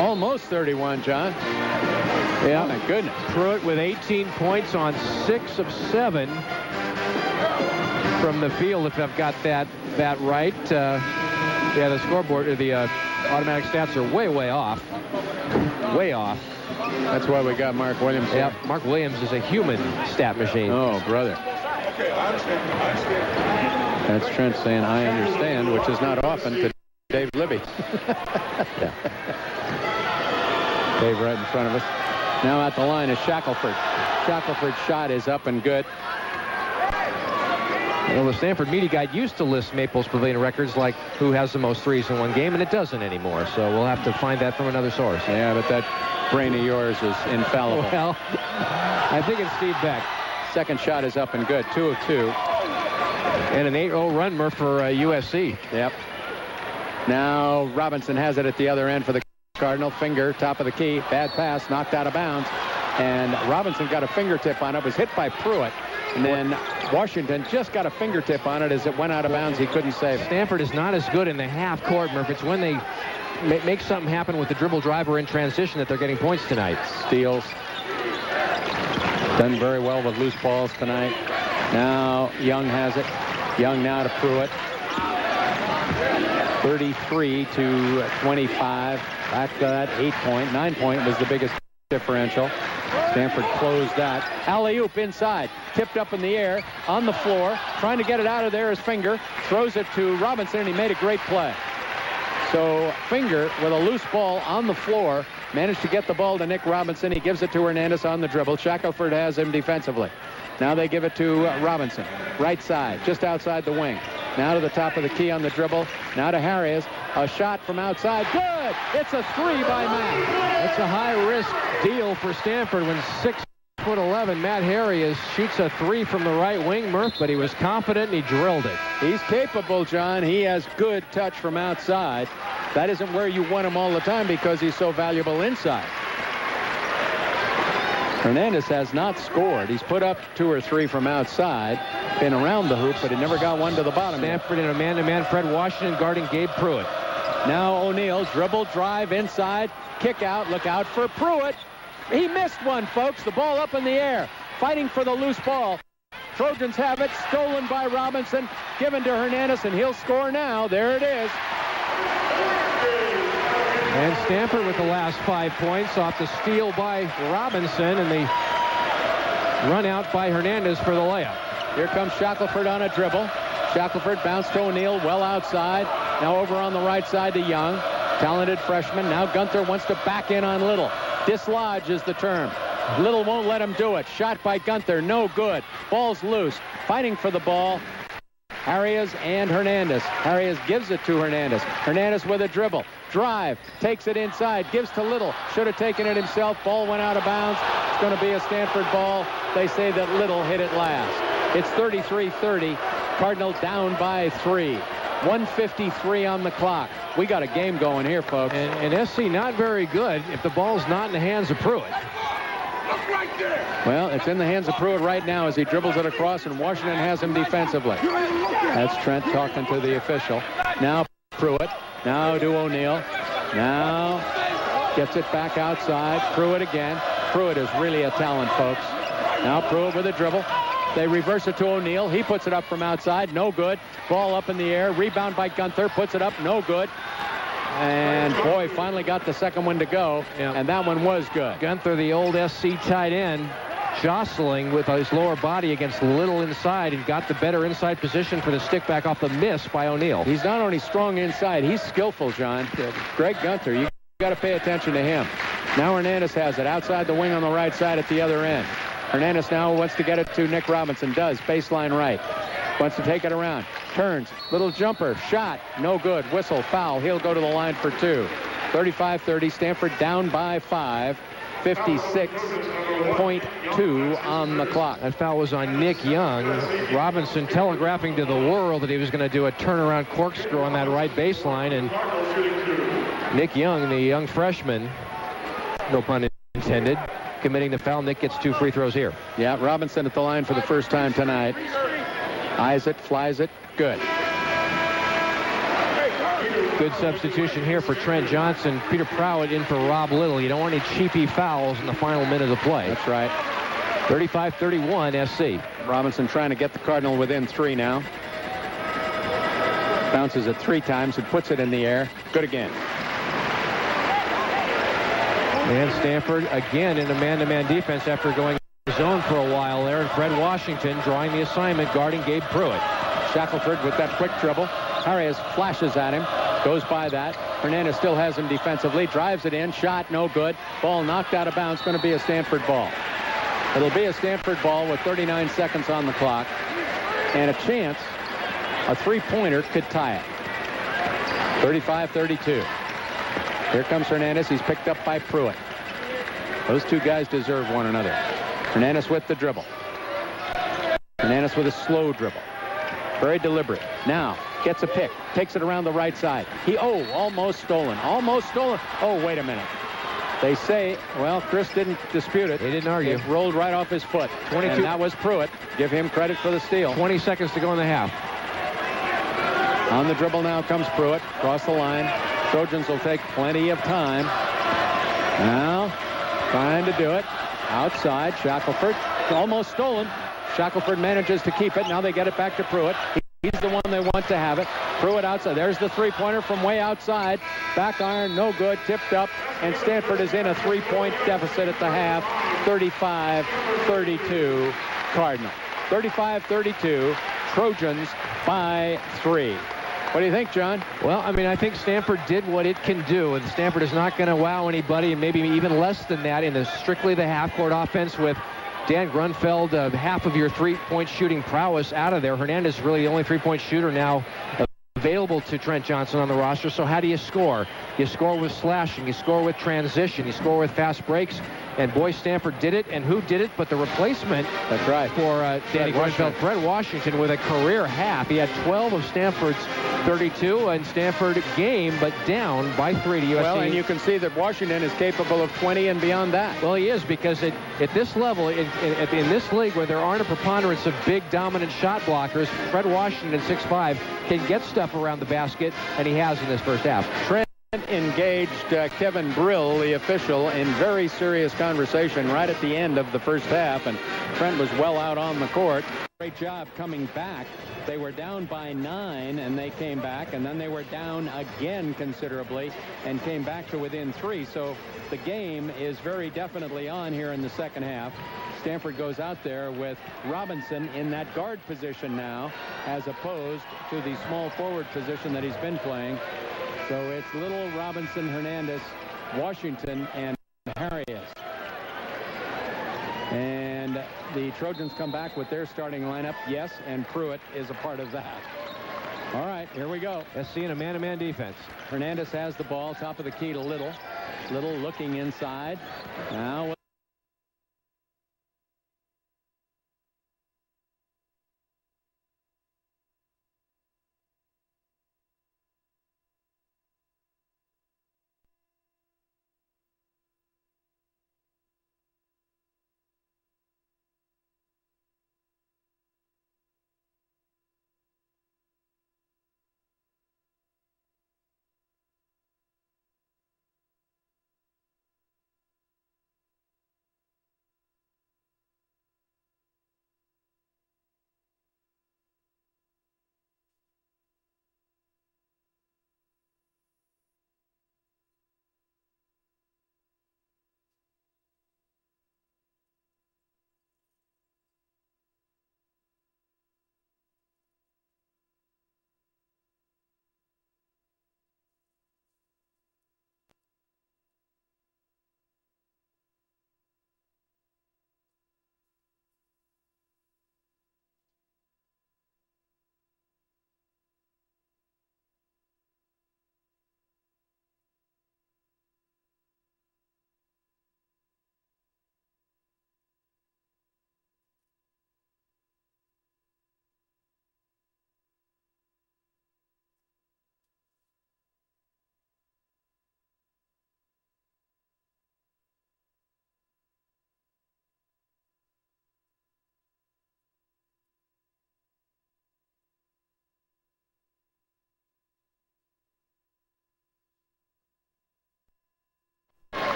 Almost 31, John. Yeah. Oh, my goodness. Pruitt with 18 points on 6 of 7 from the field, if I've got that right. Yeah, the scoreboard, or the automatic stats are way off. Way off. That's why we got Mark Williams here. Yeah, Mark Williams is a human stat machine. Oh, brother. Okay, I understand. That's Trent saying, I understand, which is not often to Dave Libby. Yeah. Dave right in front of us. Now at the line is Shackelford. Shackelford's shot is up and good. Well, the Stanford Media Guide used to list Maples Pavilion records like who has the most threes in one game, and it doesn't anymore. So we'll have to find that from another source. Yeah, but that brain of yours is infallible. Well, I think it's Steve Beck. Second shot is up and good. 2 of 2. And an 8-0 run for USC. Yep. Now Robinson has it at the other end for the Cardinal. Finger, top of the key. Bad pass, knocked out of bounds. And Robinson got a fingertip on it. Was hit by Pruitt. And then Washington just got a fingertip on it as it went out of bounds. He couldn't save it. Stanford is not as good in the half court, Murph. It's when they make something happen with the dribble driver in transition that they're getting points tonight. Steals. Done very well with loose balls tonight. Now Young has it. Young now to Pruitt. 33 to 25. Back to that 8-point. 9-point was the biggest differential. Stanford closed that. Alley-oop inside. Tipped up in the air. On the floor. Trying to get it out of there is Finger. Throws it to Robinson, and he made a great play. So Finger, with a loose ball on the floor, managed to get the ball to Nick Robinson. He gives it to Hernandez on the dribble. Shackelford has him defensively. Now they give it to Robinson. Right side, just outside the wing. Now to the top of the key on the dribble. Now to Harris. A shot from outside. Good! It's a 3 by Matt. It's a high-risk deal for Stanford when 6'11" Matt Harris shoots a 3 from the right wing, Murph, but he was confident and he drilled it. He's capable, John. He has good touch from outside. That isn't where you want him all the time because he's so valuable inside. Hernandez has not scored. He's put up 2 or 3 from outside, been around the hoop, but he never got one to the bottom. Stanford in a man-to-man, Fred Washington guarding Gabe Pruitt. Now O'Neal, dribble, drive, inside, kick out, look out for Pruitt. He missed one, folks. The ball up in the air, fighting for the loose ball. Trojans have it, stolen by Robinson, given to Hernandez, and he'll score now. There it is. And Stanford with the last 5 points off the steal by Robinson and the run out by Hernandez for the layup. Here comes Shackelford on a dribble. Shackelford bounced to O'Neal, well outside. Now over on the right side to Young. Talented freshman. Now Gunther wants to back in on Little. Dislodge is the term. Little won't let him do it. Shot by Gunther, no good. Ball's loose. Fighting for the ball. Arias and Hernandez. Arias gives it to Hernandez. Hernandez with a dribble. Drive. Takes it inside. Gives to Little. Should have taken it himself. Ball went out of bounds. It's going to be a Stanford ball. They say that Little hit it last. It's 33-30. Cardinal down by 3. 1:53 on the clock. We got a game going here, folks. And SC not very good if the ball's not in the hands of Pruitt. Well, it's in the hands of Pruitt right now as he dribbles it across, and Washington has him defensively. That's Trent talking to the official. Now Pruitt. Now to O'Neal. Now gets it back outside. Pruitt again. Pruitt is really a talent, folks. Now Pruitt with a dribble. They reverse it to O'Neal. He puts it up from outside. No good. Ball up in the air. Rebound by Gunther. Puts it up. No good. And, boy, finally got the second one to go. Yep. And that one was good. Gunther, the old SC tight end, jostling with his lower body against Little inside and got the better inside position for the stick back off the miss by O'Neal. He's not only strong inside, he's skillful, John. Greg Gunther, you got to pay attention to him. Now Hernandez has it outside the wing on the right side at the other end. Hernandez now wants to get it to Nick Robinson. Does. Baseline right. Wants to take it around. Turns. Little jumper. Shot. No good. Whistle. Foul. He'll go to the line for 2. 35-30. Stanford down by 5. 56.2 on the clock. That foul was on Nick Young. Robinson telegraphing to the world that he was going to do a turnaround corkscrew on that right baseline. And Nick Young, the young freshman, no pun intended, committing the foul. Nick gets 2 free throws here. Yeah, Robinson at the line for the first time tonight. Eyes it, flies it, good. Good substitution here for Trent Johnson. Peter Prowett in for Rob Little. You don't want any cheapy fouls in the final minute of play. That's right. 35-31 SC. Robinson trying to get the Cardinal within 3 now. Bounces it 3 times and puts it in the air. Good again. And Stanford again in a man-to-man defense after going zone for a while there. And Fred Washington drawing the assignment, guarding Gabe Pruitt. Shackelford with that quick dribble. Arias flashes at him. Goes by that. Hernandez still has him defensively. Drives it in. Shot no good. Ball knocked out of bounds. Going to be a Stanford ball. It'll be a Stanford ball with 39 seconds on the clock. And a chance a 3-pointer could tie it. 35-32. Here comes Hernandez. He's picked up by Pruitt. Those 2 guys deserve one another. Hernandez with the dribble. Hernandez with a slow dribble. Very deliberate. Now gets a pick. Takes it around the right side. Almost stolen. Almost stolen. Oh, wait a minute. They say, well, Chris didn't dispute it. They didn't argue. It rolled right off his foot. 22. And that was Pruitt. Give him credit for the steal. 20 seconds to go in the half. On the dribble now comes Pruitt. Across the line. Trojans will take plenty of time. Now, trying to do it. Outside, Shackelford. Almost stolen. Shackelford manages to keep it. Now they get it back to Pruitt. He's the one they want to have it. Pruitt outside. There's the 3-pointer from way outside. Back iron, no good. Tipped up. And Stanford is in a 3-point deficit at the half. 35-32 Cardinal. 35-32 Trojans by 3. What do you think, John? Well, I mean, I think Stanford did what it can do, and Stanford is not going to wow anybody, and maybe even less than that in strictly the half-court offense with Dan Grunfeld, half of your 3-point shooting prowess out of there. Hernandez is really the only 3-point shooter now available to Trent Johnson on the roster. So how do you score? You score with slashing. You score with transition. You score with fast breaks. And boy, Stanford did it. And who did it but the replacement? That's right. For Danny Grunfeld, Fred Washington, with a career half. He had 12 of Stanford's 32, and Stanford game, but down by 3 to USC. Well, and you can see that Washington is capable of 20 and beyond that. Well, he is, because at this level, in this league where there aren't a preponderance of big, dominant shot blockers, Fred Washington, 6'5", can get stuff around the basket, and he has in this first half. Trent engaged Kevin Brill, the official, in very serious conversation right at the end of the first half, and Trent was well out on the court. Great job coming back. They were down by 9, and they came back, and then they were down again considerably and came back to within 3. So the game is very definitely on here in the second half. Stanford goes out there with Robinson in that guard position now, as opposed to the small forward position that he's been playing. So it's Little, Robinson, Hernandez, Washington, and Arias. And And the Trojans come back with their starting lineup. Yes, and Pruitt is a part of that. All right, here we go. SC in a man-to-man defense. Hernandez has the ball, top of the key to Little. Little looking inside. Now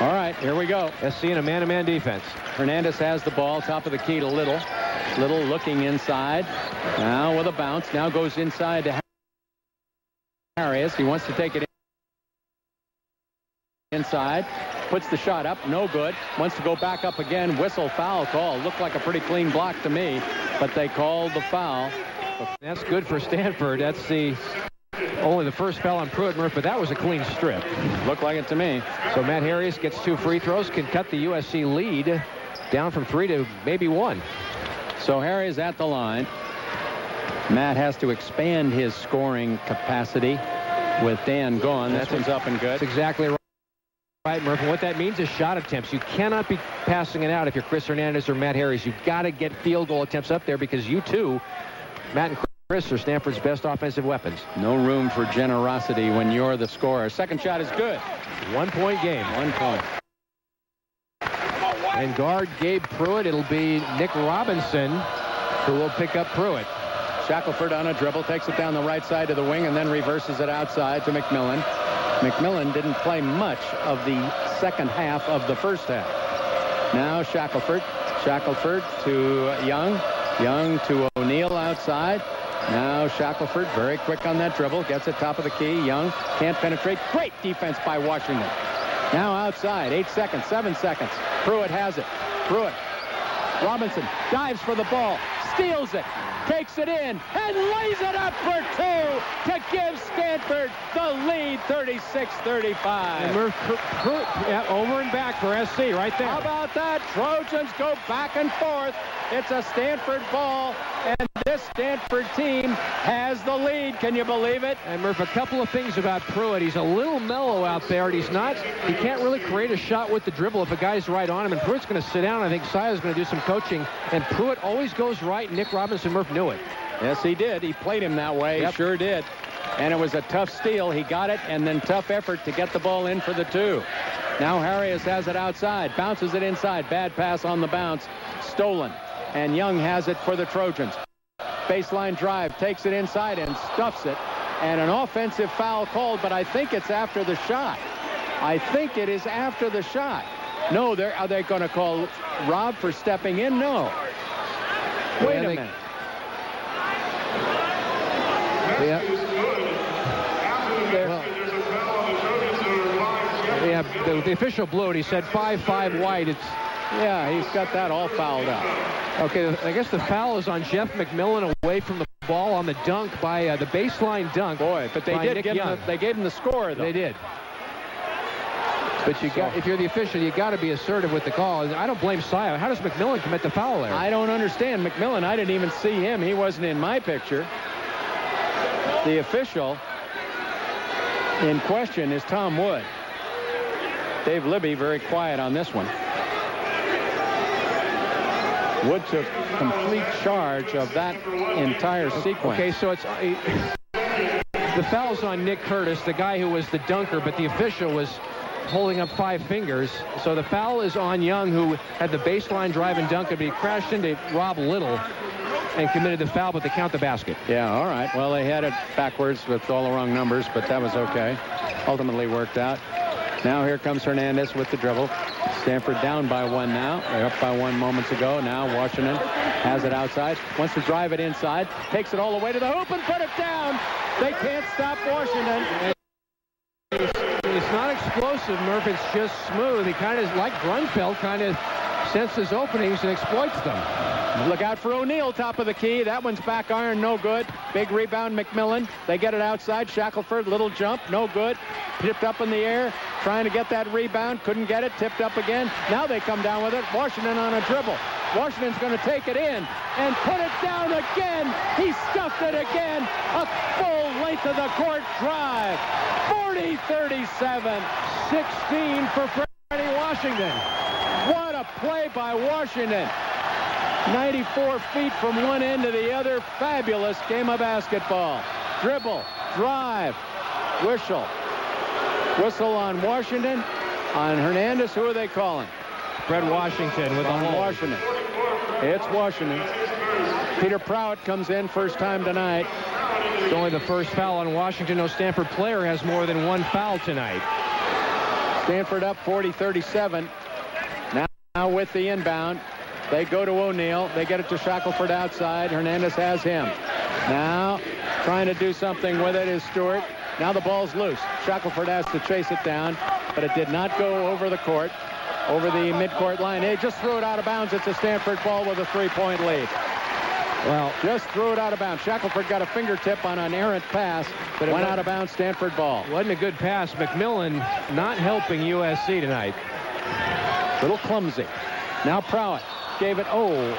all right, here we go. SC in a man-to-man defense. Hernandez has the ball, top of the key to Little. Little looking inside. Now with a bounce. Now goes inside to Harris. He wants to take it inside. Puts the shot up. No good. Wants to go back up again. Whistle, foul call. Looked like a pretty clean block to me, but they called the foul. That's good for Stanford. That's only the first foul on Pruitt, Murph, but that was a clean strip. Looked like it to me. So Matt Harris gets 2 free throws, can cut the USC lead down from 3 to maybe 1. So Harris at the line. Matt has to expand his scoring capacity with Dan gone. This one's up and good. That's exactly right, Murph. And what that means is shot attempts. You cannot be passing it out if you're Chris Hernandez or Matt Harris. You've got to get field goal attempts up there because you two, Matt and Chris, are Stanford's best offensive weapons. No room for generosity when you're the scorer. Second shot is good. 1-point game. 1 point. And guard Gabe Pruitt. It'll be Nick Robinson who will pick up Pruitt. Shackelford on a dribble, takes it down the right side of the wing and then reverses it outside to McMillan. McMillan didn't play much of the second half of the first half. Now Shackelford. Shackelford to Young. Young to O'Neal outside. Now Shackelford very quick on that dribble. Gets it top of the key. Young can't penetrate. Great defense by Washington. Now outside. 8 seconds. 7 seconds. Pruitt has it. Pruitt. Robinson dives for the ball. Steals it. Takes it in and lays it up for 2 to give Stanford the lead, 36-35. And over and back for SC right there. How about that? Trojans go back and forth. It's a Stanford ball, and this Stanford team has the lead. Can you believe it? And Murph, a couple of things about Pruitt. He's a little mellow out there, and he can't really create a shot with the dribble if a guy's right on him. And Pruitt's going to sit down. I think Sia's going to do some coaching. And Pruitt always goes right. Nick Robinson, Murph, knew it. Yes, he did. He played him that way. Yep. Sure did. And it was a tough steal. He got it, and then tough effort to get the ball in for the 2. Now Harris has it outside. Bounces it inside. Bad pass on the bounce. Stolen. And Young has it for the Trojans. Baseline drive. Takes it inside and stuffs it. And an offensive foul called, but I think it's after the shot. I think it is after the shot. No, are they going to call Rob for stepping in? No. Wait a minute. Yeah. Well, the official blew it. He said 5-5 white. Yeah, he's got that all fouled up. Okay, I guess the foul is on Jeff McMillan away from the ball on the dunk by the baseline dunk. Boy, but they did they gave him the score, though. They did. But if you're the official, you got to be assertive with the call. And I don't blame Sia. How does McMillan commit the foul there? I don't understand. McMillan, I didn't even see him. He wasn't in my picture. The official in question is Tom Wood. Dave Libby very quiet on this one. Wood took complete charge of that entire sequence. Okay, so it's the foul's on Nick Curtis, the guy who was the dunker, but the official was holding up 5 fingers. So the foul is on Young, who had the baseline drive and dunk, but he crashed into Rob Little and committed the foul, but they count the basket. Yeah, all right. Well, they had it backwards with all the wrong numbers, but that was okay. Ultimately worked out. Now here comes Hernandez with the dribble. Stanford down by 1 now. They're up by 1 moments ago. Now Washington has it outside. Wants to drive it inside. Takes it all the way to the hoop and put it down. They can't stop Washington. It's not explosive, Murph. It's just smooth. He kind of, like Grunfeld, kind of senses openings and exploits them. Look out for O'Neal, top of the key. That one's back iron, no good. Big rebound, McMillan. They get it outside. Shackelford, little jump, no good. Tipped up in the air, trying to get that rebound. Couldn't get it, tipped up again. Now they come down with it. Washington on a dribble. Washington's going to take it in and put it down again. He stuffed it again. A full length of the court drive. 40-37. 16 for Freddie Washington. What a play by Washington. 94 feet from one end to the other. Fabulous game of basketball. Dribble, drive, whistle. Whistle on Washington. On Hernandez, who are they calling? Fred Washington with on Washington. It's Washington. Peter Prout comes in first time tonight. It's only the first foul on Washington. No Stanford player has more than 1 foul tonight. Stanford up 40-37. Now with the inbound. They go to O'Neal. They get it to Shackelford outside. Hernandez has him. Now trying to do something with it is Stewart. Now the ball's loose. Shackelford has to chase it down, but it did not go over the court, over the midcourt line. They just threw it out of bounds. It's a Stanford ball with a 3-point lead. Well, just threw it out of bounds. Shackelford got a fingertip on an errant pass, but it went out of bounds. Stanford ball. Wasn't a good pass. McMillan not helping USC tonight. Little clumsy. Now Prout gave it. Oh,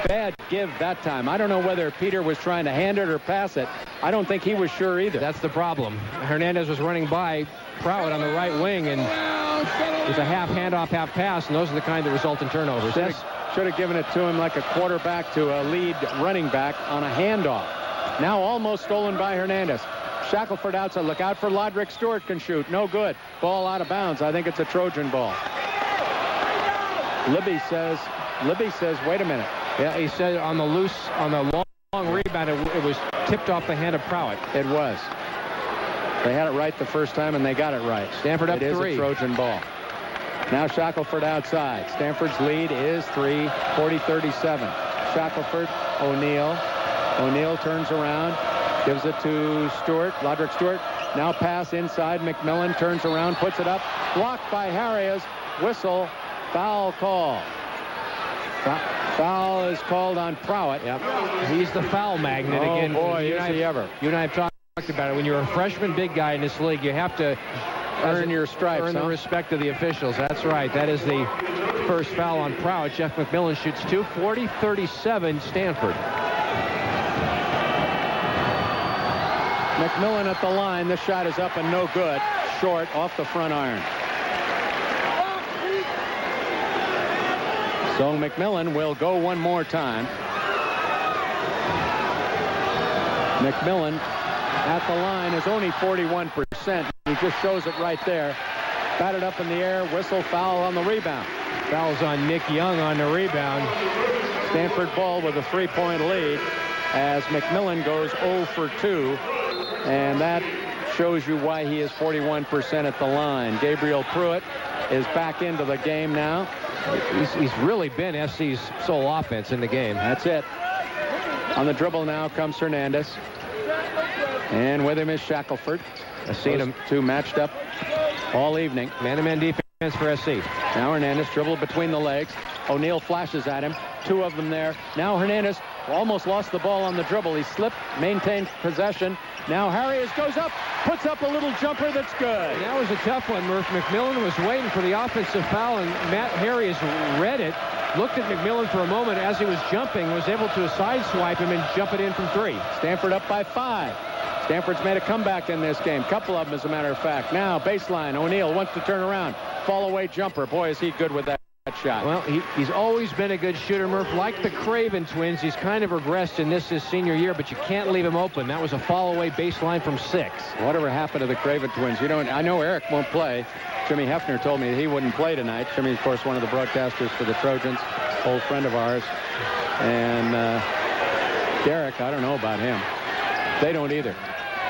bad give that time. I don't know whether Peter was trying to hand it or pass it. I don't think he was sure either. That's the problem. Hernandez was running by Prout on the right wing, and it was a half handoff, half pass, and those are the kind that result in turnovers. Should have given it to him like a quarterback to a lead running back on a handoff. Now almost stolen by Hernandez. Shackelford outside. Look out for Lodrick. Stewart can shoot. No good. Ball out of bounds. I think it's a Trojan ball. Libby says, wait a minute. Yeah, he said on the long rebound, it was tipped off the hand of Prout. It was. They had it right the first time, and they got it right. Stanford up 3. It is a Trojan ball. Now Shackelford outside. Stanford's lead is 3, 40-37. Shackelford, O'Neal. O'Neal turns around, gives it to Stewart, Lodrick Stewart. Now pass inside. McMillan turns around, puts it up. Blocked by Harrias. Whistle. Foul call. Foul is called on Prout. Yep. He's the foul magnet again. Oh, boy, is he ever. You and I have talked about it. When you're a freshman big guy in this league, you have to earn your stripes. Earn the respect of the officials. That's right. That is the first foul on Prout. Jeff McMillan shoots 2. 40-37 Stanford. McMillan at the line. This shot is up and no good. Short off the front iron. So McMillan will go one more time. McMillan at the line is only 41%. He just shows it right there. Batted up in the air. Whistle, foul on the rebound. Foul's on Nick Young on the rebound. Stanford ball with a 3-point lead as McMillan goes 0 for 2. And that shows you why he is 41% at the line. Gabriel Pruitt is back into the game now. He's really been SC's sole offense in the game. That's it. On the dribble now comes Hernandez. And with him is Shackelford. I've seen him. Two matched up all evening. Man-to-man defense for SC. Now Hernandez dribbled between the legs. O'Neal flashes at him. 2 of them there. Now Hernandez almost lost the ball on the dribble. He slipped, maintained possession. Now Harries goes up, puts up a little jumper that's good. And that was a tough one, Murph. McMillan was waiting for the offensive foul, and Matt Harries read it, looked at McMillan for a moment as he was jumping, was able to sideswipe him and jump it in from 3. Stanford up by 5. Stanford's made a comeback in this game. Couple of them, as a matter of fact. Now, baseline. O'Neal wants to turn around. Fall-away jumper. Boy, is he good with that shot. Well, he's always been a good shooter, Murph. Like the Craven twins, he's kind of regressed in his senior year, but you can't leave him open. That was a fall-away baseline from 6. Whatever happened to the Craven twins? You know, I know Eric won't play. Jimmy Hefner told me that he wouldn't play tonight. Jimmy, of course, one of the broadcasters for the Trojans, old friend of ours. And Derek, I don't know about him. They don't either.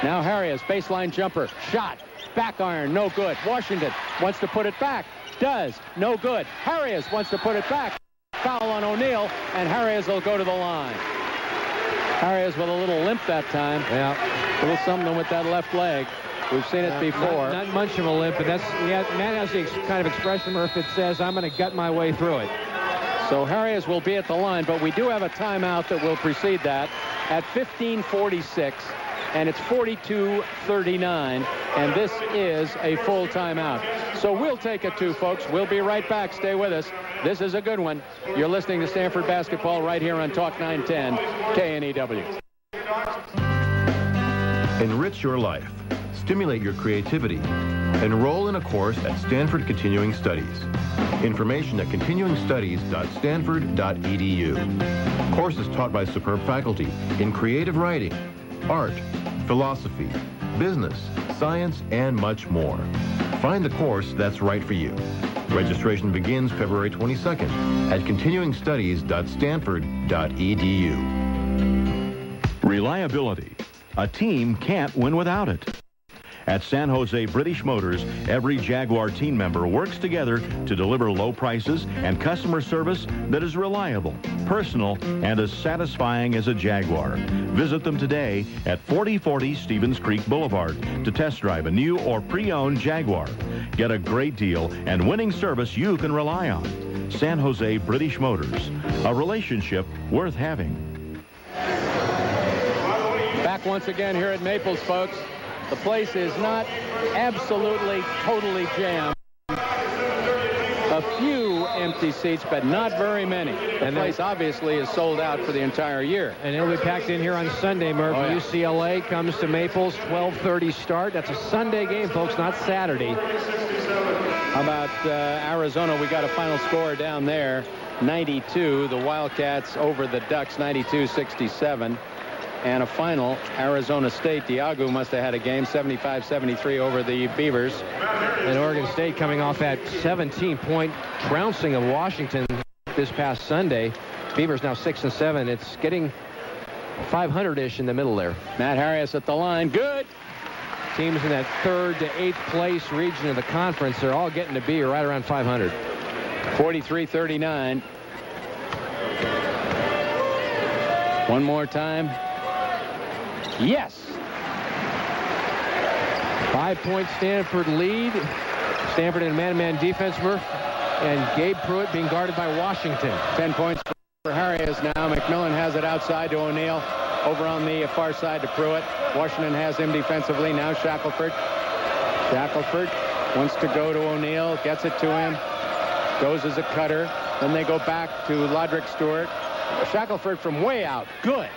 Now Harries, baseline jumper, shot, back iron, no good. Washington wants to put it back, does, no good. Harries wants to put it back, foul on O'Neal, and Harries will go to the line. Harries with a little limp that time. Yeah, a little something with that left leg. We've seen it before. Not much of a limp, but that's, Matt has the kind of expression, Murph, that says, I'm going to gut my way through it. So Harries will be at the line, but we do have a timeout that will precede that at 15:46. And it's 42-39, and this is a full timeout. So we'll take it 2, folks. We'll be right back. Stay with us. This is a good one. You're listening to Stanford Basketball right here on Talk 910 KNEW. Enrich your life. Stimulate your creativity. Enroll in a course at Stanford Continuing Studies. Information at continuingstudies.stanford.edu. Courses taught by superb faculty in creative writing, art, philosophy, business, science, and much more. Find the course that's right for you. Registration begins February 22nd at continuingstudies.stanford.edu. Reliability. A team can't win without it. At San Jose British Motors, every Jaguar team member works together to deliver low prices and customer service that is reliable, personal, and as satisfying as a Jaguar. Visit them today at 4040 Stevens Creek Boulevard to test drive a new or pre-owned Jaguar. Get a great deal and winning service you can rely on. San Jose British Motors, a relationship worth having. Back once again here at Maples, folks. The place is not absolutely, totally jammed. A few empty seats, but not very many. The place obviously is sold out for the entire year. And it'll be packed in here on Sunday, Murph. Oh, yeah. UCLA comes to Maples, 12:30 start. That's a Sunday game, folks, not Saturday. How about Arizona? We got a final score down there, 92. The Wildcats over the Ducks, 92-67. And a final, Arizona State. Diagu must have had a game, 75-73 over the Beavers. And Oregon State coming off that 17-point trouncing of Washington this past Sunday. Beavers now 6-7. It's getting 500-ish in the middle there. Matt Harries at the line. Good. Teams in that 3rd to 8th place region of the conference, they're all getting to be right around 500. 43-39. One more time. Yes. 5-point Stanford lead. Stanford in man-to-man defense, Murph. And Gabe Pruitt being guarded by Washington. 10 points for Harries now. McMillan has it outside to O'Neal. Over on the far side to Pruitt. Washington has him defensively. Now Shackelford. Shackelford wants to go to O'Neal. Gets it to him. Goes as a cutter. Then they go back to Lodrick Stewart. Shackelford from way out. Good.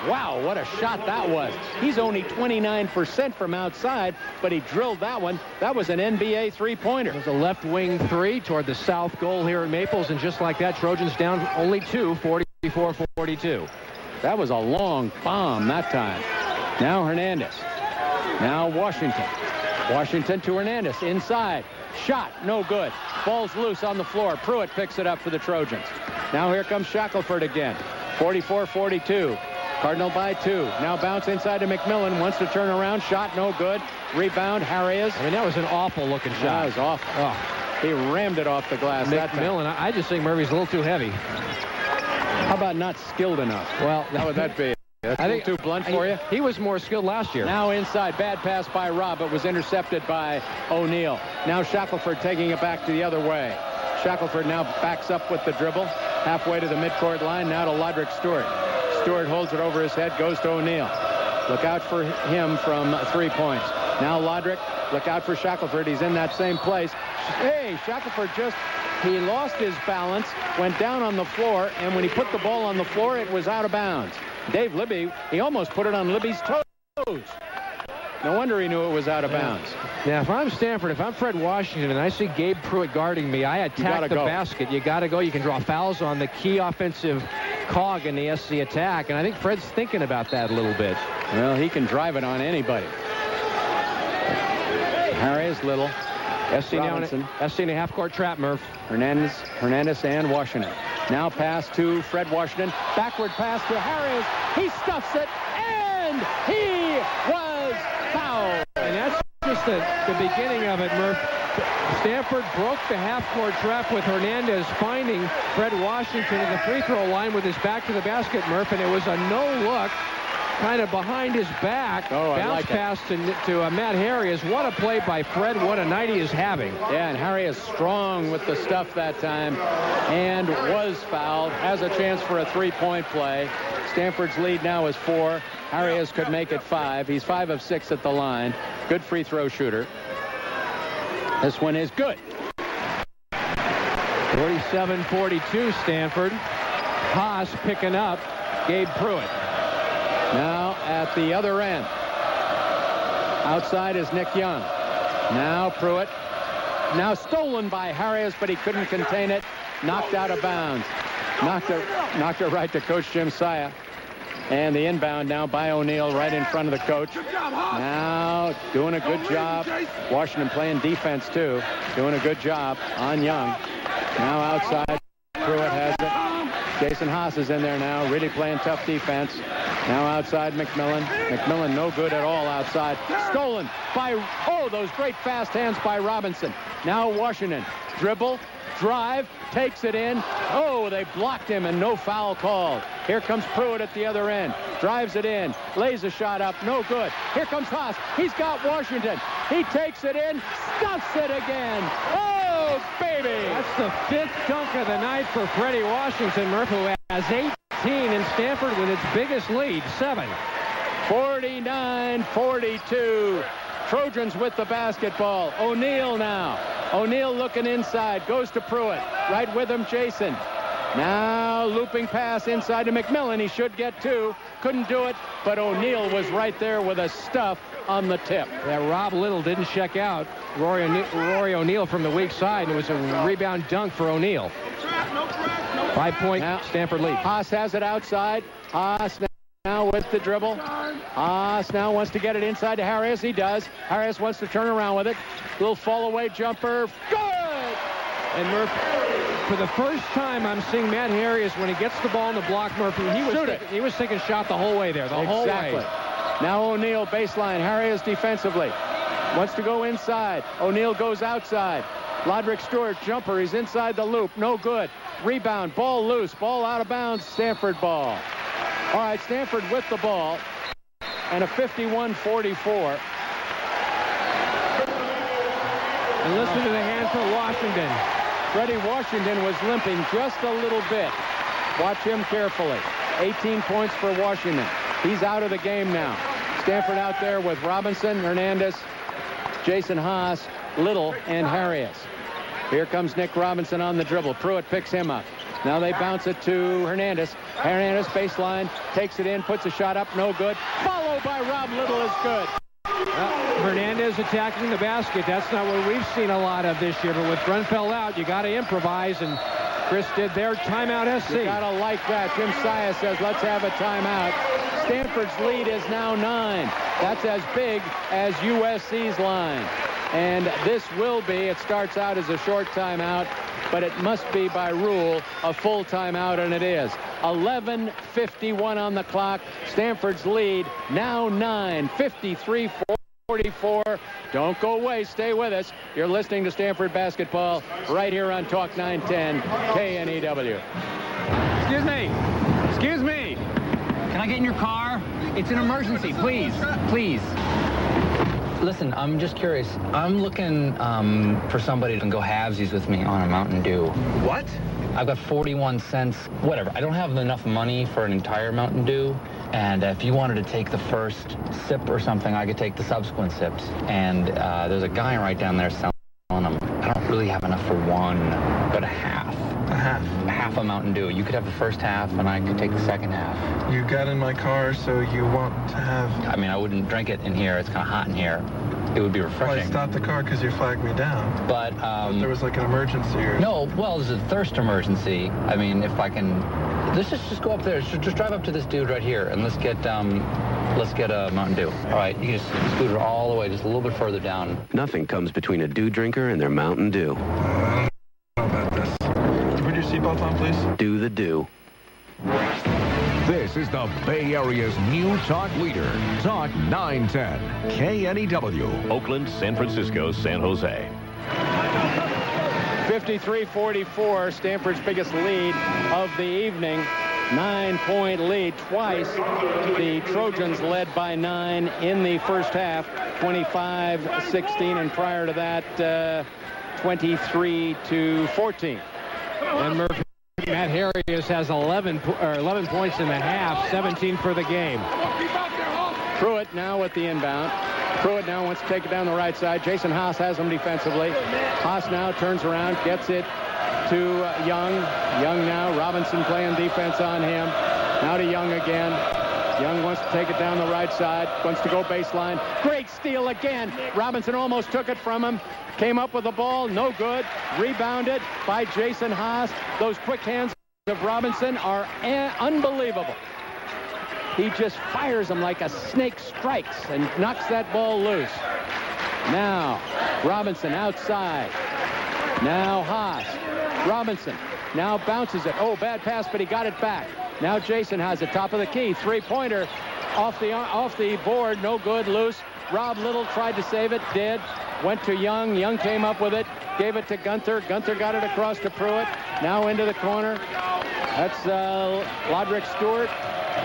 Wow, what a shot that was. He's only 29% from outside, but he drilled that one. That was an NBA three-pointer. It was a left wing 3 toward the south goal here in Maples, and just like that, Trojans down only 2, 44-42. That was a long bomb that time. Now Hernandez. Now Washington. Washington to Hernandez. Inside. Shot. No good. Ball's loose on the floor. Pruitt picks it up for the Trojans. Now here comes Shackelford again. 44-42. Cardinal by 2. Now bounce inside to McMillan. Wants to turn around. Shot no good. Rebound. Harries. I mean, that was an awful looking shot. That was awful. Oh. He rammed it off the glass. McMillan, I just think Murphy's a little too heavy. How about not skilled enough? Well, how would that be? That's a little too blunt for you. He was more skilled last year. Now inside. Bad pass by Robb. It was intercepted by O'Neal. Now Shackelford taking it back to the other way. Shackelford now backs up with the dribble. Halfway to the midcourt line. Now to Lodrick Stewart. Stewart holds it over his head. Goes to O'Neal. Look out for him from 3 points. Now Lodrick. Look out for Shackelford. He's in that same place. Hey, Shackelford he lost his balance, went down on the floor, and when he put the ball on the floor, it was out of bounds. Dave Libby, he almost put it on Libby's toes. No wonder he knew it was out of bounds. Now, if I'm Stanford, if I'm Fred Washington, and I see Gabe Pruitt guarding me, I attack the basket. You got to go. You can draw fouls on the key offensive cog in the SC attack, and I think Fred's thinking about that a little bit. Well, he can drive it on anybody. Harris, Little, SC now in a half-court trap, Murph. Hernandez and Washington. Now pass to Fred Washington. Backward pass to Harris. He stuffs it, and he was fouled. And that's just the beginning of it, Murph. Stanford broke the half-court trap with Hernandez finding Fred Washington at the free throw line with his back to the basket, Murph, and it was a no-look, kind of behind his back, bounce pass to Matt Harris. What a play by Fred. What a night he is having. Yeah, and Harris strong with the stuff that time and was fouled. Has a chance for a three-point play. Stanford's lead now is 4. Harris could make it 5. He's 5 of 6 at the line. Good free throw shooter. This one is good. 47-42 Stanford. Haas picking up Gabe Pruitt. Now at the other end. Outside is Nick Young. Now Pruitt. Now stolen by Harris, but he couldn't contain it. Knocked out of bounds. Knocked it right to Coach Jim Saya. And the inbound now by O'Neal right in front of the coach. Now doing a good job. Washington playing defense too. Doing a good job on Young. Now outside. Pruitt has it. Jason Haas is in there now, really playing tough defense. Now outside McMillan. McMillan no good at all outside. Stolen by, those great fast hands by Robinson. Now Washington. Dribble, drive, takes it in. Oh, they blocked him and no foul called. Here comes Pruitt at the other end. Drives it in. Lays a shot up. No good. Here comes Haas. He's got Washington. He takes it in. Stuffs it again. Oh, baby. That's the 5th dunk of the night for Freddie Washington, Murph, who has 18 in Stanford with its biggest lead, 7. 49-42. Trojans with the basketball. O'Neal now. O'Neal looking inside. Goes to Pruitt. Right with him, Jason. Now looping pass inside to McMillan. He should get 2. Couldn't do it, but O'Neal was right there with a stuff on the tip. Yeah, Rob Little didn't check out Rory O'Neal from the weak side. It was a rebound dunk for O'Neal. 5-point Stanford lead. Haas has it outside. Haas now with the dribble. Haas now wants to get it inside to Harris. He does. Harris wants to turn around with it. Little fall away jumper. Good! And Murph, for the first time I'm seeing Matt Harris when he gets the ball in the block, Murphy. He was taking shot the whole way there, the whole way. Now O'Neal baseline. Harris defensively. Wants to go inside. O'Neal goes outside. Lodrick Stewart jumper. He's inside the loop. No good. Rebound. Ball loose. Ball out of bounds. Stanford ball. All right, Stanford with the ball. And a 51-44. And listen to the hand for Washington. Freddie Washington was limping just a little bit. Watch him carefully. 18 points for Washington. He's out of the game now. Stanford out there with Robinson, Hernandez, Jason Haas, Little, and Harris. Here comes Nick Robinson on the dribble. Pruitt picks him up. Now they bounce it to Hernandez. Hernandez baseline, takes it in, puts a shot up, no good. Followed by Rob Little is good. Hernandez attacking the basket. That's not what we've seen a lot of this year. But with Grunfeld out, you got to improvise, and Chris did their timeout SC. You got to like that. Jim Saya says, let's have a timeout. Stanford's lead is now 9. That's as big as USC's line. And this will be, it starts out as a short timeout, but it must be by rule a full timeout, and it is. 11:51 on the clock. Stanford's lead now 9, 53-44. Don't go away. Stay with us. You're listening to Stanford basketball right here on Talk 910 KNEW. Excuse me. Excuse me. Can I get in your car? It's an emergency. Please. Please. Listen, I'm just curious. I'm looking for somebody who can go halvesies with me on a Mountain Dew. What? I've got 41 cents, whatever. I don't have enough money for an entire Mountain Dew. And if you wanted to take the first sip or something, I could take the subsequent sips. And there's a guy right down there selling them. I don't really have enough for one, but a half. A half? Half a Mountain Dew. You could have the first half, and I could take the second half. You got in my car, so you want to have... I mean, I wouldn't drink it in here. It's kind of hot in here. It would be refreshing. Well, I stopped the car because you flagged me down. But there was like an emergency or... No, well, there's a thirst emergency. I mean, if I can... Let's just go up there. Just drive up to this dude right here, and let's get a Mountain Dew. All right, you can just scoot it all the way, just a little bit further down. Nothing comes between a dew drinker and their Mountain Dew. I don't know about this. Can you put your seatbelt on, please? Do the dew. This is the Bay Area's new talk leader, Talk 910, KNEW, Oakland, San Francisco, San Jose. 53-44, Stanford's biggest lead of the evening. 9-point lead twice. The Trojans led by 9 in the first half, 25-16, and prior to that, 23-14. And Murphy, Matt Harris has 11 points in the half, 17 for the game. Pruitt now with the inbound. Pruitt now wants to take it down the right side. Jason Haas has him defensively. Haas now turns around, gets it to Young. Young now, Robinson playing defense on him. Now to Young again. Young wants to take it down the right side, wants to go baseline. Great steal again. Robinson almost took it from him. Came up with the ball, no good. Rebounded by Jason Haas. Those quick hands of Robinson are unbelievable. He just fires them like a snake strikes and knocks that ball loose. Now, Robinson outside. Now Haas. Robinson now bounces it. Oh, bad pass, but he got it back. Now Jason has it, top of the key. Three-pointer off the board, no good, loose. Rob Little tried to save it, did. Went to Young. Young came up with it, gave it to Gunther. Gunther got it across to Pruitt. Now into the corner. That's Lodrick Stewart.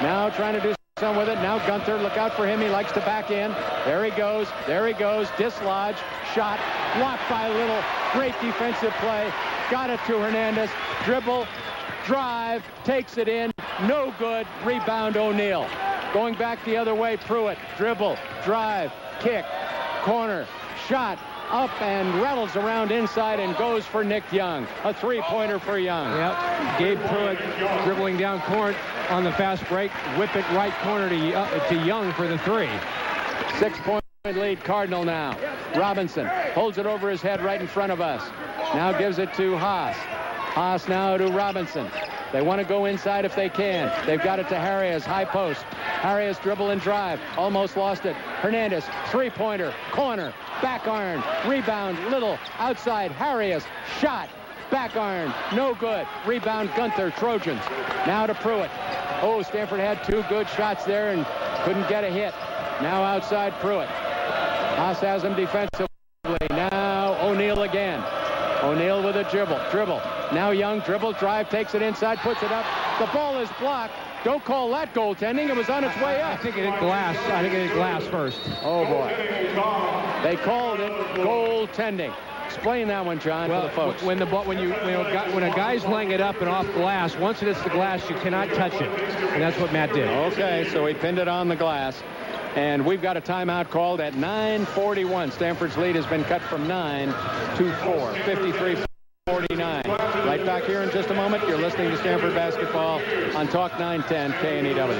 Now trying to do something with it. Now Gunther, look out for him. He likes to back in. There he goes. There he goes. Dislodge. Shot. Blocked by Little. Great defensive play. Got it to Hernandez. Dribble. Drive. Takes it in. No good. Rebound O'Neal. Going back the other way. Pruitt. Dribble. Drive. Kick. Corner. Shot. Up and rattles around inside and goes for Nick Young. A three-pointer for Young. Yep. Gabe Pruitt dribbling down court on the fast break. Whip it right corner to Young for the three. 6-point lead Cardinal now. Robinson holds it over his head right in front of us. Now gives it to Haas. Haas now to Robinson. They want to go inside if they can. They've got it to Harrias, high post. Harrias dribble and drive. Almost lost it. Hernandez, three-pointer, corner, back iron, rebound, Little, outside, Harrias, shot, back iron, no good. Rebound Gunther, Trojans. Now to Pruitt. Oh, Stanford had two good shots there and couldn't get a hit. Now outside Pruitt. Haas has him defensively. Now O'Neal again. O'Neal with a dribble. Now Young, dribble, drive, takes it inside, puts it up. The ball is blocked. Don't call that goaltending. It was on its way up. I think it hit glass. I think it hit glass first. Oh, boy. They called it goaltending. Explain that one, John, well, for the folks. When a guy's laying it up and off glass, once it hits the glass, you cannot touch it. And that's what Matt did. Okay, so he pinned it on the glass. And we've got a timeout called at 9:41. Stanford's lead has been cut from 9 to 4. 53-49. Right back here in just a moment. You're listening to Stanford Basketball on Talk 910 KNEW.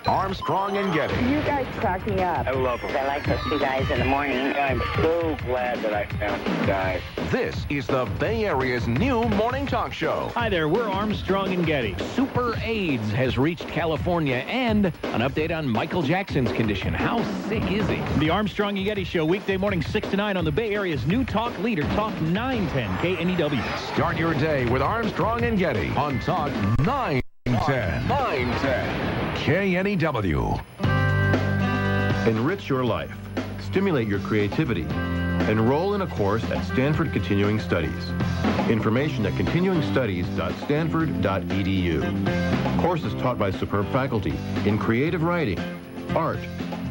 Armstrong and Getty. You guys crack me up. I love them. I like those two guys in the morning. I'm so glad that I found you guys. This is the Bay Area's new morning talk show. Hi there, we're Armstrong and Getty. Super AIDS has reached California, and an update on Michael Jackson's condition. How sick is he? The Armstrong and Getty Show, weekday morning 6 to 9 on the Bay Area's new talk leader, Talk 910 KNEW. Start your day with Armstrong and Getty on Talk 910. 910 KNEW. Enrich your life. Stimulate your creativity. Enroll in a course at Stanford Continuing Studies. Information at continuingstudies.stanford.edu. Courses taught by superb faculty in creative writing, art,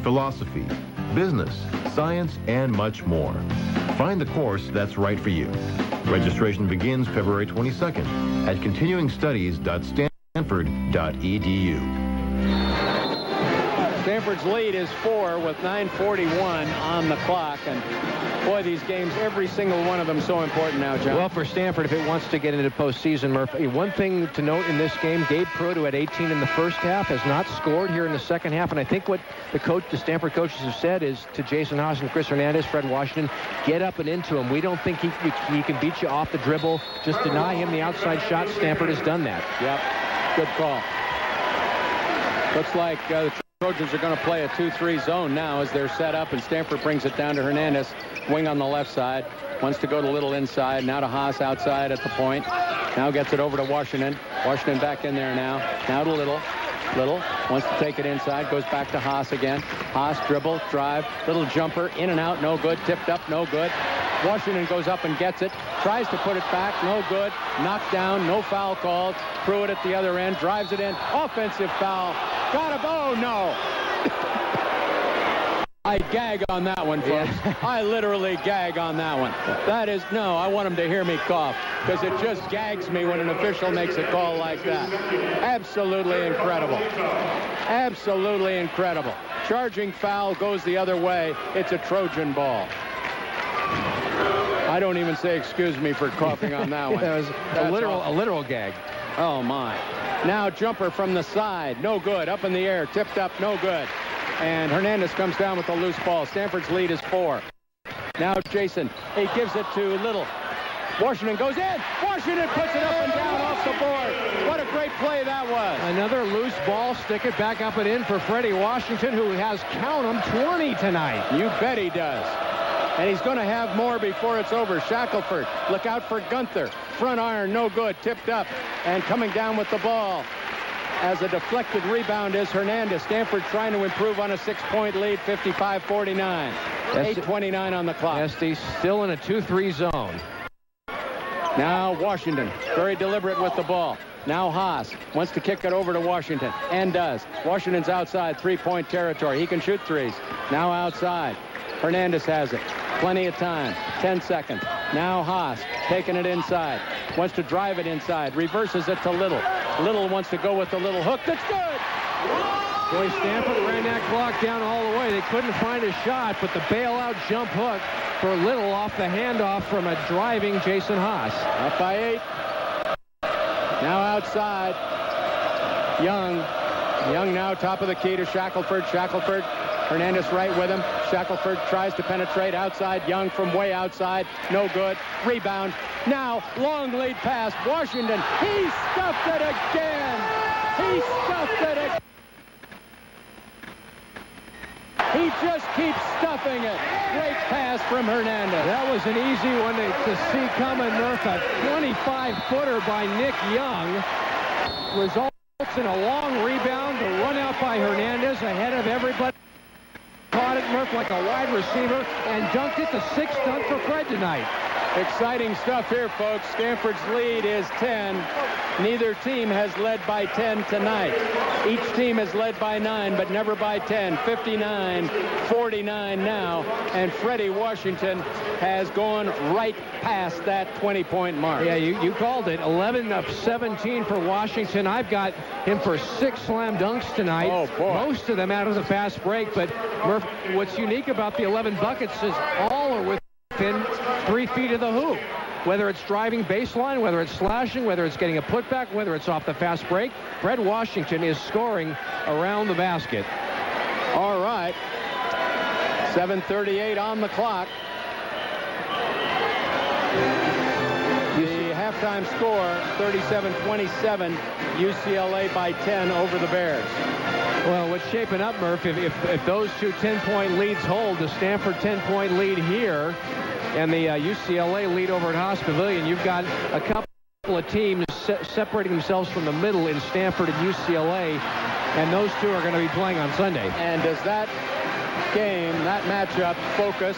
philosophy, business, science, and much more. Find the course that's right for you. Registration begins February 22nd at continuingstudies.stanford.edu. Stanford's lead is 4 with 9:41 on the clock. And boy, these games, every single one of them so important now, John. Well, for Stanford, if it wants to get into postseason, Murph, one thing to note in this game, Gabe Pruitt, who had 18 in the first half, has not scored here in the second half. And I think what the Stanford coaches have said is to Jason Haas and Chris Hernandez, Fred Washington, get up and into him. We don't think he can beat you off the dribble. Just deny him the outside shot. Stanford has done that. Yep, good call. Looks like the Trojans are going to play a 2-3 zone now as they're set up, and Stanford brings it down to Hernandez, wing on the left side. Wants to go to Little inside, now to Haas outside at the point. Now gets it over to Washington. Washington back in there now. Now to Little. Little wants to take it inside, goes back to Haas again. Haas dribble, drive, little jumper, in and out, no good. Tipped up, no good. Washington goes up and gets it, tries to put it back, no good. Knocked down, no foul called. Pruitt at the other end, drives it in, offensive foul. Got him, oh no. I gag on that one, folks. Yeah. I literally gag on that one. That is, no, I want them to hear me cough, because it just gags me when an official makes a call like that. Absolutely incredible. Absolutely incredible. Charging foul goes the other way. It's a Trojan ball. I don't even say excuse me for coughing on that one. That was a literal gag. Oh, my. Now jumper from the side. No good. Up in the air. Tipped up. No good. And Hernandez comes down with the loose ball. Stanford's lead is 4. Now Jason. He gives it to Little. Washington goes in. Washington puts it up and down off the board. What a great play that was. Another loose ball. Stick it back up and in for Freddie Washington, who has, count him, 20 tonight. You bet he does. And he's going to have more before it's over. Shackelford, look out for Gunther. Front iron, no good, tipped up. And coming down with the ball as a deflected rebound is Hernandez. Stanford trying to improve on a 6-point lead, 55-49. 8:29 on the clock. Esty still in a 2-3 zone. Now Washington, very deliberate with the ball. Now Haas wants to kick it over to Washington, and does. Washington's outside, 3-point territory. He can shoot threes. Now outside. Hernandez has it. Plenty of time. 10 seconds. Now Haas taking it inside. Wants to drive it inside. Reverses it to Little. Little wants to go with the little hook. That's good! Boy, Stanford ran that clock down all the way. They couldn't find a shot, but the bailout jump hook for Little off the handoff from a driving Jason Haas. Up by 8. Now outside. Young. Young now top of the key to Shackelford. Shackelford. Hernandez right with him. Shackelford tries to penetrate outside. Young from way outside. No good. Rebound. Now, long lead pass. Washington. He stuffed it again. He stuffed it again. He just keeps stuffing it. Great pass from Hernandez. That was an easy one to see coming, Murph. A 25-footer by Nick Young. Results in a long rebound. The run out by Hernandez ahead of everybody. Caught it, Murph, like a wide receiver and dunked it. The 6th dunk for Fred tonight. Exciting stuff here, folks. Stanford's lead is 10. Neither team has led by 10 tonight. Each team has led by 9, but never by 10. 59-49 now. And Freddie Washington has gone right past that 20-point mark. Yeah, you called it. 11 of 17 for Washington. I've got him for 6 slam dunks tonight. Oh, boy. Most of them out of the fast break. But, Murph, what's unique about the 11 buckets is all are within 3 feet of the hoop. Whether it's driving baseline, whether it's slashing, whether it's getting a putback, whether it's off the fast break, Fred Washington is scoring around the basket. All right. 7:38 on the clock. The halftime score, 37-27, UCLA by 10 over the Bears. Well, what's shaping up, Murph, if those two 10-point leads hold, the Stanford 10-point lead here and the UCLA lead over at Haas Pavilion, you've got a couple of teams separating themselves from the middle in Stanford and UCLA, and those two are going to be playing on Sunday. And does that game, that matchup, focus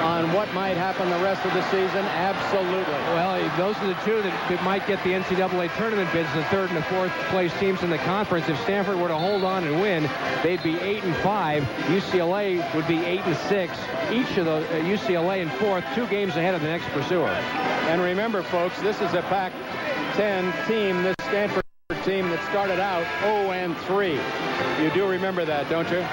on what might happen the rest of the season? Absolutely. Well, those are the two that might get the NCAA tournament bids, the third and the fourth place teams in the conference. If Stanford were to hold on and win, they'd be 8-5. UCLA would be 8-6. Each of the UCLA in fourth, 2 games ahead of the next pursuer. And remember, folks, this is a Pac-10 team, this Stanford team that started out 0-3. You do remember that, don't you?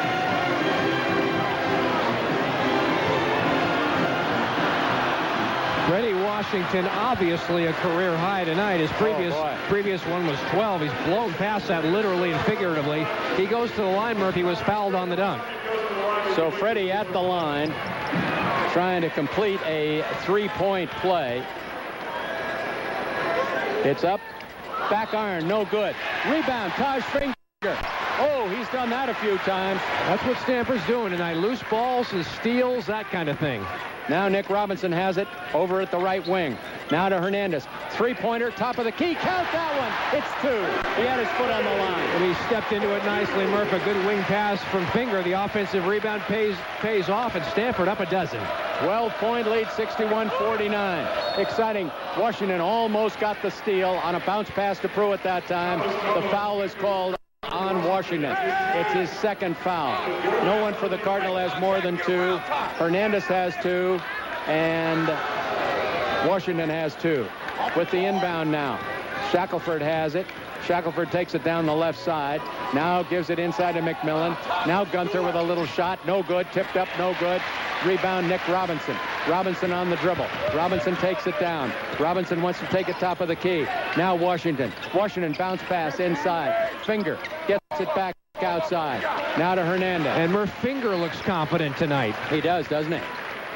Freddie Washington, obviously a career high tonight. His previous one was 12. He's blown past that literally and figuratively. He goes to the line, Murphy was fouled on the dunk. So Freddie at the line, trying to complete a 3-point play. It's up. Back iron, no good. Rebound, Taj Finger. Oh, he's done that a few times. That's what Stanford's doing tonight. Loose balls and steals, that kind of thing. Now Nick Robinson has it over at the right wing. Now to Hernandez. 3-pointer, top of the key. Count that one. It's 2. He had his foot on the line. And he stepped into it nicely, Murph. A good wing pass from Finger. The offensive rebound pays off, and Stanford up a dozen. 12-point lead, 61-49. Exciting. Washington almost got the steal on a bounce pass to Pruitt that time. The foul is called on Washington. It's his second foul. No one for the Cardinal has more than 2. Hernandez has 2, and Washington has 2. With the inbound now. Shackelford has it. Shackelford takes it down the left side. Now gives it inside to McMillan. Now Gunther with a little shot. No good. Tipped up. No good. Rebound, Nick Robinson. Robinson on the dribble. Robinson takes it down. Robinson wants to take it top of the key. Now Washington. Washington bounce pass inside. Finger gets it back outside. Now to Hernandez. And Murph Finger looks confident tonight. He does, doesn't he?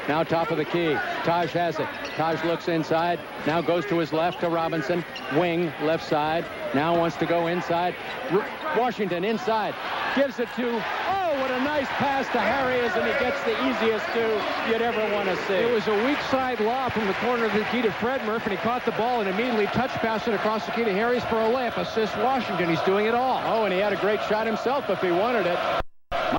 Now top of the key. Taj has it. Taj looks inside. Now goes to his left to Robinson. Wing, left side. Now wants to go inside. Washington inside. Gives it to... Oh, what a nice pass to Harris, and he gets the easiest 2 you'd ever want to see. It was a weak side lob from the corner of the key to Fred Murph, and he caught the ball and immediately touch passed it across the key to Harris for a layup. Assist Washington. He's doing it all. Oh, and he had a great shot himself if he wanted it.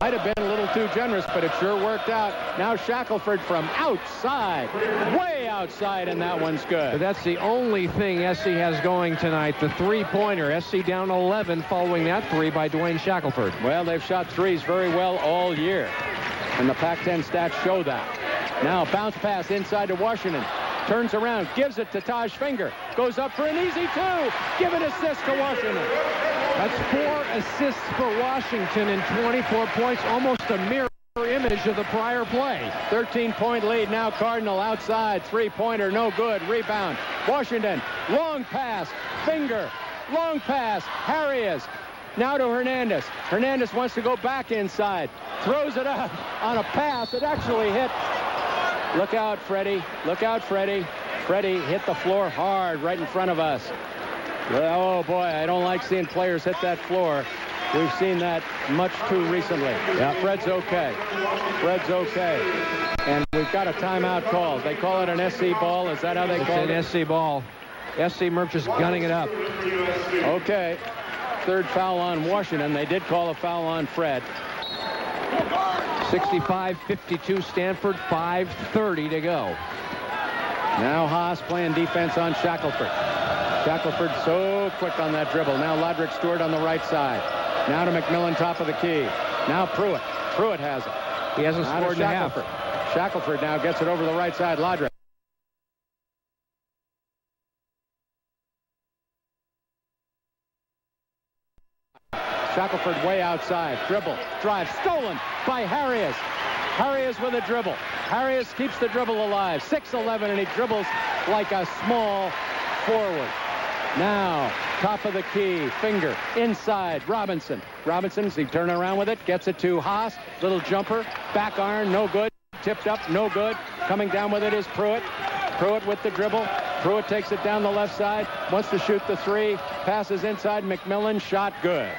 Might have been a little too generous, but it sure worked out. Now Shackelford from outside, way outside, and that one's good. But that's the only thing SC has going tonight, the 3-pointer. SC down 11 following that 3 by Dwayne Shackelford. Well, they've shot 3s very well all year, and the Pac-10 stats show that. Now bounce pass inside to Washington. Turns around, gives it to Taj Finger. Goes up for an easy 2. Give an assist to Washington. That's 4 assists for Washington and 24 points, almost a mirror image of the prior play. 13-point lead now. Cardinal outside. 3-pointer, no good. Rebound. Washington, long pass. Finger, long pass. Harris. Now to Hernandez. Hernandez wants to go back inside. Throws it up on a pass. It actually hit. Look out, Freddie. Look out, Freddie. Freddie hit the floor hard right in front of us. Oh, boy, I don't like seeing players hit that floor. We've seen that much too recently. Yeah, Fred's okay. Fred's okay. And we've got a timeout called. They call it an SC ball. Is that how they call it? It's an SC ball. SC Murph just gunning it up. Okay. 3rd foul on Washington. They did call a foul on Fred. 65-52 Stanford, 5:30 to go. Now Haas playing defense on Shackelford. Shackelford so quick on that dribble. Now Lodrick Stewart on the right side. Now to McMillan, top of the key. Now Pruitt. Pruitt has it. He hasn't scored in a half. Shackelford now gets it over the right side. Lodrick. Shackelford way outside. Dribble. Drive. Stolen by Harris. Harris with a dribble. Harris keeps the dribble alive. 6'11", and he dribbles like a small forward. Now, top of the key. Finger. Inside. Robinson. Robinson, he turn around with it. Gets it to Haas. Little jumper. Back iron. No good. Tipped up. No good. Coming down with it is Pruitt. Pruitt with the dribble. Pruitt takes it down the left side. Wants to shoot the 3. Passes inside. McMillan. Shot good.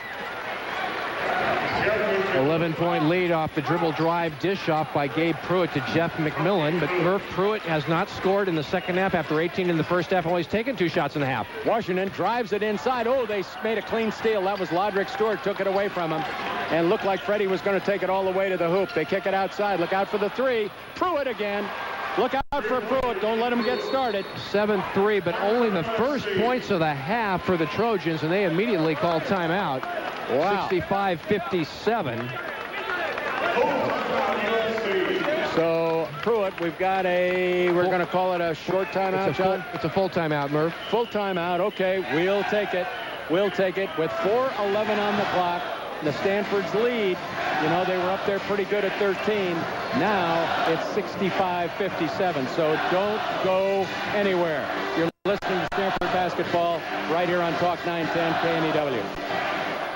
11-point lead off the dribble drive dish off by Gabe Pruitt to Jeff McMillan. But Murph Pruitt has not scored in the second half after 18 in the first half. Only taken 2 shots in the half. Washington drives it inside. Oh, they made a clean steal. That was Lodrick Stewart. Took it away from him. And looked like Freddie was going to take it all the way to the hoop. They kick it outside. Look out for the 3. Pruitt again. Look out for Pruitt. Don't let him get started. 7-3, but only the first points of the half for the Trojans, and they immediately called timeout. Wow. 65-57. So, Pruitt, we've got we're going to call it a short timeout, John? It's a full timeout, Murph. Full timeout. Okay, we'll take it. We'll take it with 4:11 on the clock. The Stanford's lead, you know, they were up there pretty good at 13. Now it's 65-57. So don't go anywhere. You're listening to Stanford basketball right here on Talk 910 KNEW.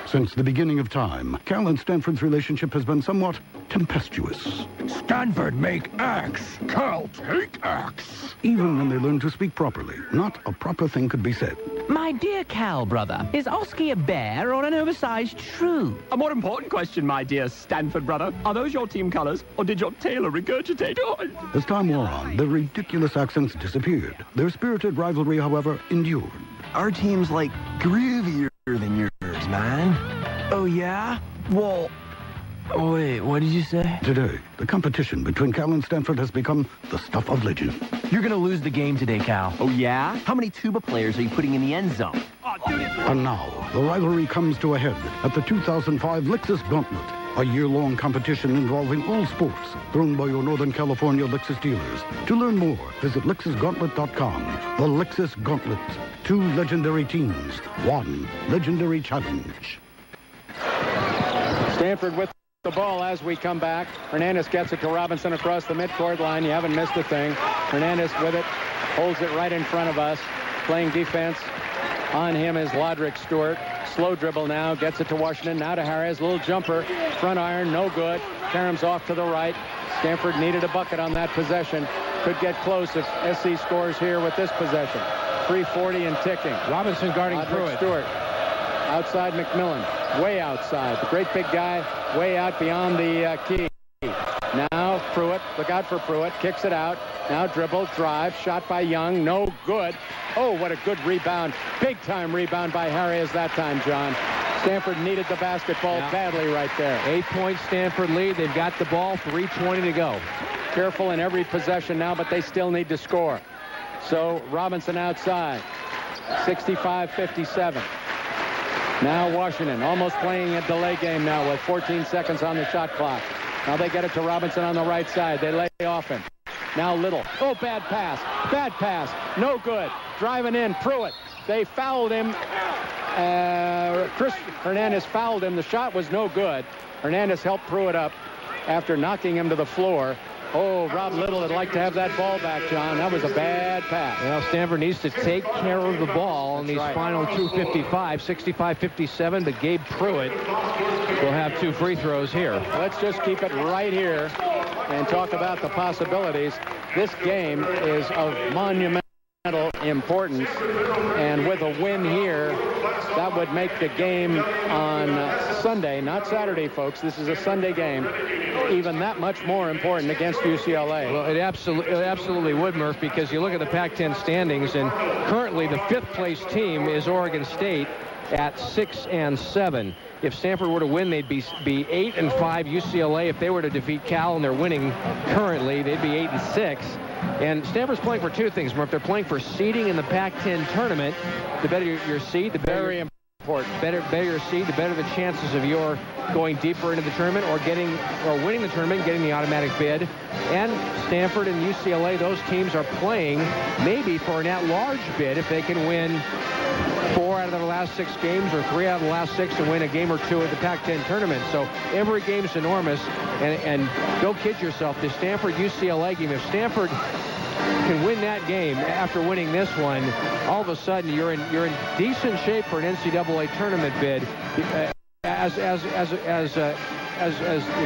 Since the beginning of time, Cal and Stanford's relationship has been somewhat tempestuous. Stanford make X. Cal take X. Even when they learn to speak properly, not a proper thing could be said. My dear Cal brother, is Oski a bear or an oversized shrew? A more important question, my dear Stanford brother. Are those your team colors, or did your tailor regurgitate? As time wore on, their ridiculous accents disappeared. Their spirited rivalry, however, endured. Our team's like groovier than yours, man. Oh, yeah? Well, wait, what did you say? Today, the competition between Cal and Stanford has become the stuff of legend. You're going to lose the game today, Cal. Oh, yeah? How many tuba players are you putting in the end zone? And now, the rivalry comes to a head at the 2005 Lexus Gauntlet, a year-long competition involving all sports, thrown by your Northern California Lexus dealers. To learn more, visit LexusGauntlet.com. The Lexus Gauntlet. 2 legendary teams, 1 legendary challenge. Stanford with the ball as we come back. Hernandez gets it to Robinson across the midcourt line. You haven't missed a thing. Hernandez with it, holds it right in front of us. Playing defense on him is Lodrick Stewart. Slow dribble now, gets it to Washington. Now to Harris, little jumper, front iron, no good. Karam's off to the right. Stanford needed a bucket on that possession. Could get close if SC scores here with this possession. 3:40 and ticking. Robinson guarding Pruitt. Stewart. Outside McMillan. Way outside. The great big guy way out beyond the key. Now Pruitt. Look out for Pruitt. Kicks it out. Now dribble, drive. Shot by Young. No good. Oh, what a good rebound. Big-time rebound by Harris that time, John. Stanford needed the basketball badly right there. 8-point Stanford lead. They've got the ball. 3:20 to go. Careful in every possession now, but they still need to score. So Robinson outside. 65-57. Now Washington almost playing a delay game now with 14 seconds on the shot clock. Now they get it to Robinson on the right side. They lay off him. Now Little. Oh, bad pass. Bad pass. No good. Driving in. Pruitt. They fouled him. Chris Hernandez fouled him. The shot was no good. Hernandez helped Pruitt up after knocking him to the floor. Oh, Rob Little would like to have that ball back, John. That was a bad pass. Well, Stanford needs to take care of the ball in these final 2:55, 65-57. But Gabe Pruitt will have 2 free throws here. Let's just keep it right here and talk about the possibilities. This game is of monumental importance, and with a win here, that would make the game on Sunday, not Saturday, folks. This is a Sunday game, even that much more important against UCLA. Well, it absolutely would, Murph, because you look at the Pac-10 standings, and currently the 5th-place team is Oregon State at 6-7. If Stanford were to win, they'd be 8-5. UCLA, if they were to defeat Cal, and they're winning currently, they'd be 8-6. And Stanford's playing for 2 things, Murph. They're playing for seeding in the Pac-10 tournament. The better your seed, the better. Very important. Better your seed, the better the chances of your going deeper into the tournament or winning the tournament, getting the automatic bid. And Stanford and UCLA, those teams are playing maybe for an at-large bid if they can win 4 out of the last 6 games or 3 out of the last 6 and win a game or 2 at the Pac-10 tournament. So every game's enormous, and don't kid yourself. The Stanford-UCLA game, if Stanford can win that game after winning this one, all of a sudden you're in decent shape for an NCAA tournament bid as the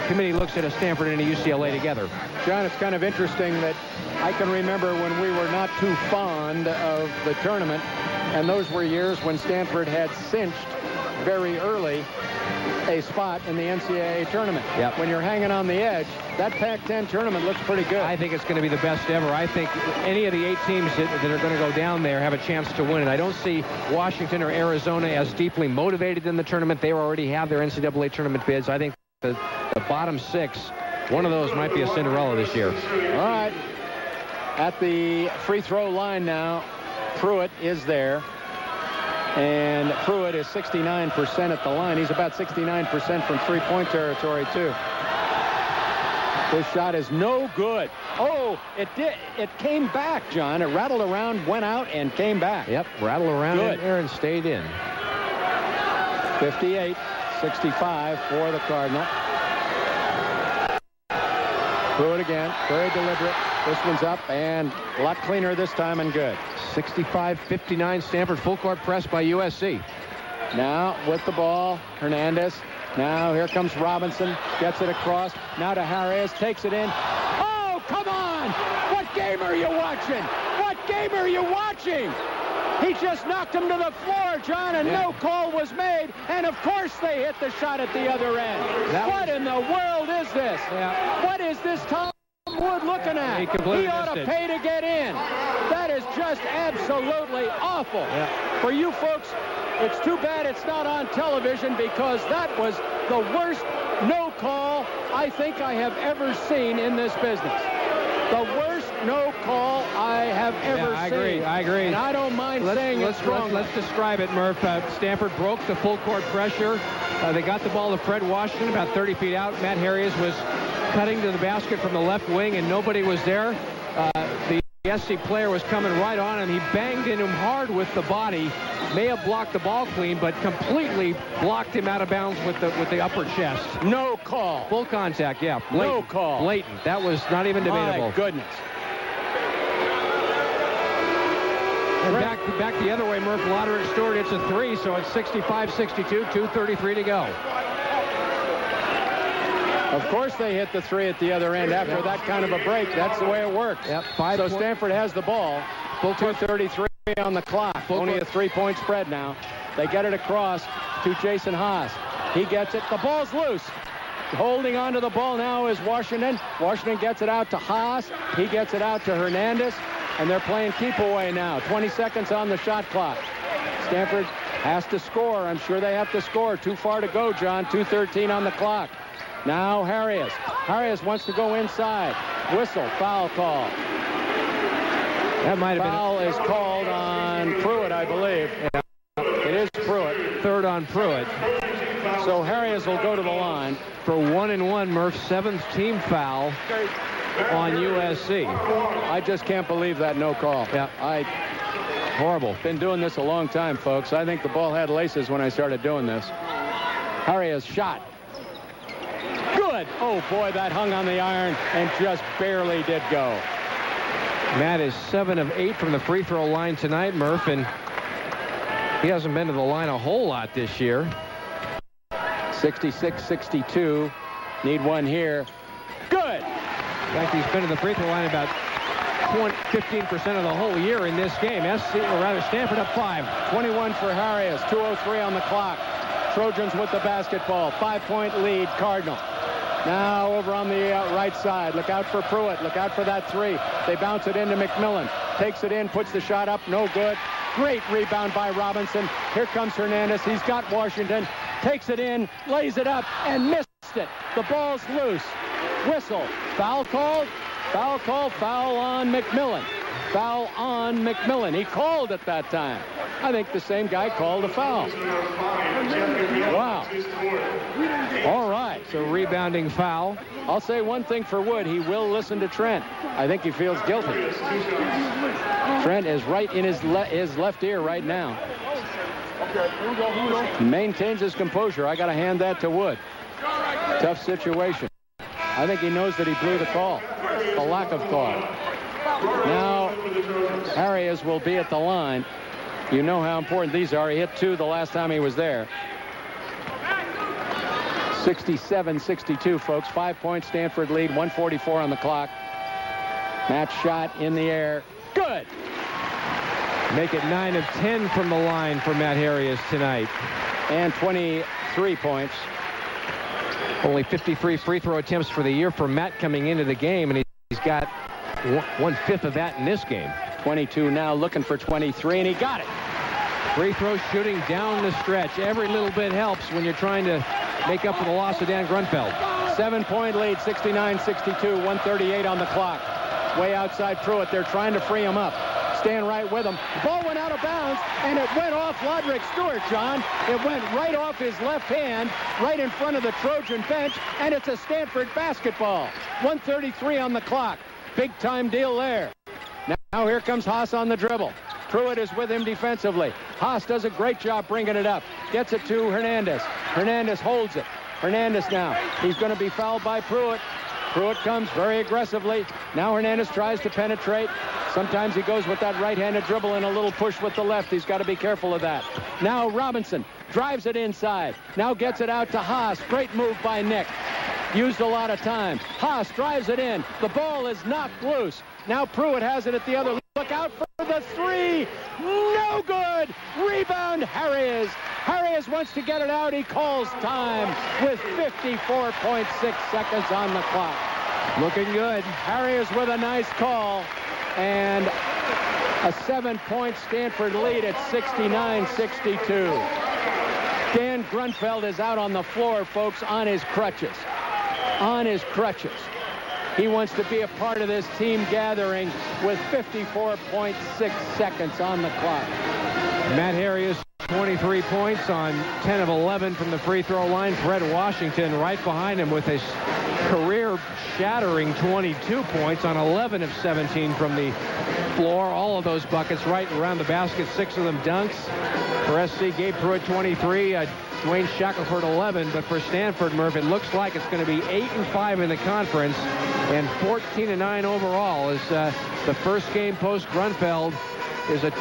committee looks at a Stanford and a UCLA together. John, it's kind of interesting that I can remember when we were not too fond of the tournament, and those were years when Stanford had cinched very early a spot in the NCAA tournament. Yep. When you're hanging on the edge, that Pac-10 tournament looks pretty good. I think it's going to be the best ever. I think any of the 8 teams that are going to go down there have a chance to win it. I don't see Washington or Arizona as deeply motivated in the tournament. They already have their NCAA tournament bids. I think the bottom 6, one of those might be a Cinderella this year. All right. At the free throw line now, Pruitt is there. And Pruitt is 69% at the line. He's about 69% from three-point territory, too. This shot is no good. Oh, it did. It came back, John. It rattled around, went out, and came back. Yep, rattled around in there and stayed in. 58-65 for the Cardinal. Pruitt again, very deliberate. This one's up and a lot cleaner this time and good. 65-59 Stanford, full court press by USC. Now with the ball, Hernandez. Now here comes Robinson, gets it across. Now to Harris, takes it in. Oh, come on! What game are you watching? What game are you watching? He just knocked him to the floor, John, and no call was made. And of course they hit the shot at the other end. What in the world is this? What is this Tom Wood looking at? He ought to pay to get in. That is just absolutely awful. For you folks, it's too bad it's not on television because that was the worst no call I think I have ever seen in this business. The worst no call I have ever seen. I agree. And I don't mind saying it strongly. Let's describe it, Murph. Stanford broke the full court pressure. They got the ball to Fred Washington about 30 feet out. Matt Harris was cutting to the basket from the left wing, and nobody was there. The SC player was coming right on him. He banged in him hard with the body. May have blocked the ball clean, but completely blocked him out of bounds with the upper chest. No call. Full contact, yeah. Blatant. No call. Blatant. That was not even debatable. My goodness. And back the other way, Murph. Loderick Stewart hits a 3, so it's 65-62, 2:33 to go. Of course they hit the 3 at the other end after that kind of a break. That's the way it works. Yep. So Stanford has the ball. Full 2:33 on the clock. Only a 3-point spread now. They get it across to Jason Haas. He gets it. The ball's loose. Holding on to the ball now is Washington. Washington gets it out to Haas. He gets it out to Hernandez. And they're playing keep away now. 20 seconds on the shot clock. Stanford has to score. I'm sure they have to score. Too far to go, John. 2:13 on the clock. Now Harris. Harris wants to go inside. Whistle. Foul call. That might have been. Foul is called on Pruitt, I believe. Yeah. It is Pruitt. Third on Pruitt. So Harris will go to the line. For 1-1, Murph's 7th team foul on USC. I just can't believe that no call. Yeah. Horrible. Been doing this a long time, folks. I think the ball had laces when I started doing this. Harris shot. Good. Oh, boy, that hung on the iron and just barely did go. Matt is 7 of 8 from the free throw line tonight, Murph, and he hasn't been to the line a whole lot this year. 66-62. Need one here. Good. In fact, he's been to the free throw line about 15% of the whole year in this game. Stanford up 5. 21 for Harris. 2:03 on the clock. Trojans with the basketball. 5-point lead, Cardinal. Now over on the right side. Look out for Pruitt. Look out for that 3. They bounce it into McMillan. Takes it in, puts the shot up. No good. Great rebound by Robinson. Here comes Hernandez. He's got Washington. Takes it in, lays it up, and missed it. The ball's loose. Whistle. Foul called. Foul called. Foul on McMillan. Foul on McMillan. He called it that time. I think the same guy called a foul. Wow. All right. So rebounding foul. I'll say one thing for Wood. He will listen to Trent. I think he feels guilty. Trent is right in his left ear right now. He maintains his composure. I got to hand that to Wood. Tough situation. I think he knows that he blew the call. The lack of call. Now, Harris will be at the line. You know how important these are. He hit 2 the last time he was there. 67-62, folks. 5-point Stanford lead. 1:44 on the clock. Match shot in the air. Good. Make it 9 of 10 from the line for Matt Harris tonight. and 23 points. Only 53 free throw attempts for the year for Matt coming into the game, and he's got 1/5 of that in this game. 22 now, looking for 23, and he got it. Free throw shooting down the stretch. Every little bit helps when you're trying to make up for the loss of Dan Grunfeld. 7-point lead, 69-62, 1:38 on the clock. Way outside Pruitt. They're trying to free him up. Staying right with him. The ball went out of bounds, and it went off Lodrick Stewart, John. It went right off his left hand, right in front of the Trojan bench, and it's a Stanford basketball. 1:33 on the clock. Big-time deal there. Now here comes Haas on the dribble. Pruitt is with him defensively. Haas does a great job bringing it up. Gets it to Hernandez. Hernandez holds it. Hernandez now. He's going to be fouled by Pruitt. Pruitt comes very aggressively. Now Hernandez tries to penetrate. Sometimes he goes with that right-handed dribble and a little push with the left. He's got to be careful of that. Now Robinson drives it inside. Now gets it out to Haas. Great move by Nick. Used a lot of time. Haas drives it in. The ball is knocked loose. Now Pruitt has it at the other. Look out for the three. No good. Rebound Harries. Harries wants to get it out. He calls time with 54.6 seconds on the clock. Looking good. Harries with a nice call. And a 7-point Stanford lead at 69-62. Dan Grunfeld is out on the floor, folks, on his crutches. On his crutches. He wants to be a part of this team gathering with 54.6 seconds on the clock. Matt Harries, 23 points on 10 of 11 from the free throw line. Fred Washington right behind him with his career-shattering 22 points on 11 of 17 from the floor. All of those buckets right around the basket, 6 of them dunks. For SC, Gabe Pruitt, 23. Dwayne Shackelford, 11. But for Stanford, Murph, it looks like it's going to be 8-5 in the conference and 14-9 overall. As the first game post-Grunfeld is a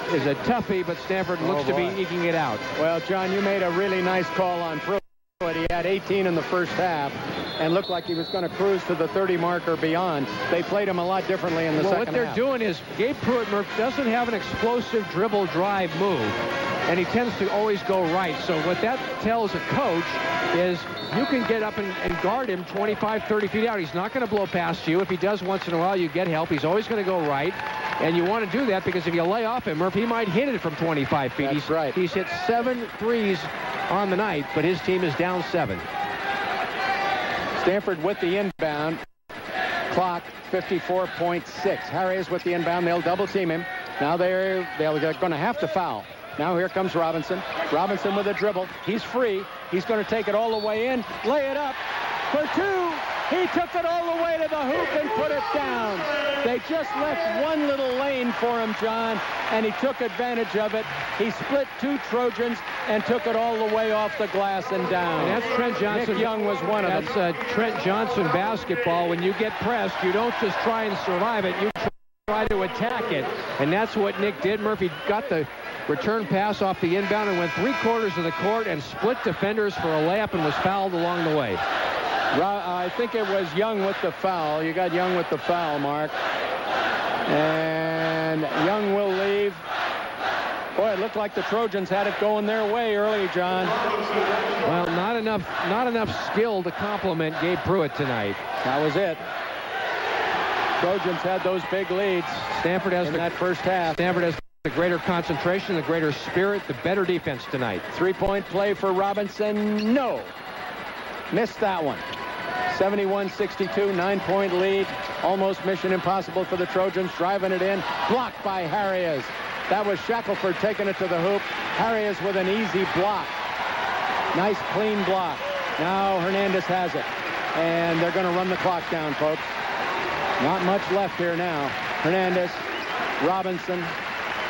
toughie, but Stanford looks to be eking it out. Well, John, you made a really nice call on Pruitt. He had 18 in the first half and looked like he was going to cruise to the 30 mark or beyond. They played him a lot differently in the second half. What they're doing is Gabe Pruitt, Murph, doesn't have an explosive dribble drive move, and he tends to always go right. So what that tells a coach is you can get up and guard him 25, 30 feet out. He's not going to blow past you. If he does once in a while, you get help. He's always going to go right. And you want to do that because if you lay off him, Murph, he might hit it from 25 feet. That's right. He's hit 7 threes on the night, but his team is down 7. Stanford with the inbound. Clock 54.6. Harris with the inbound. They'll double team him. Now they're going to have to foul. Now here comes Robinson. Robinson with a dribble. He's free. He's going to take it all the way in. Lay it up for 2. He took it all the way to the hoop and put it down. They just left one little lane for him, John, and he took advantage of it. He split 2 Trojans and took it all the way off the glass and down. And that's Trent Johnson. Nick Young was one of them. That's Trent Johnson basketball. When you get pressed, you don't just try and survive it. You try to attack it. And that's what Nick did. Murphy got the return pass off the inbound and went 3/4 of the court and split defenders for a layup and was fouled along the way. I think it was Young with the foul. You got Young with the foul, Mark. And Young will leave. Boy, it looked like the Trojans had it going their way early, John. Well, not enough skill to compliment Gabe Pruitt tonight. That was it. Trojans had those big leads. Stanford has in that first half. Stanford has the greater concentration, the greater spirit, the better defense tonight. 3-point play for Robinson. No. Missed that one. 71-62, 9-point lead. Almost mission impossible for the Trojans. Driving it in. Blocked by Harries. That was Shackelford taking it to the hoop. Harries with an easy block. Nice, clean block. Now Hernandez has it. And they're going to run the clock down, folks. Not much left here now. Hernandez, Robinson.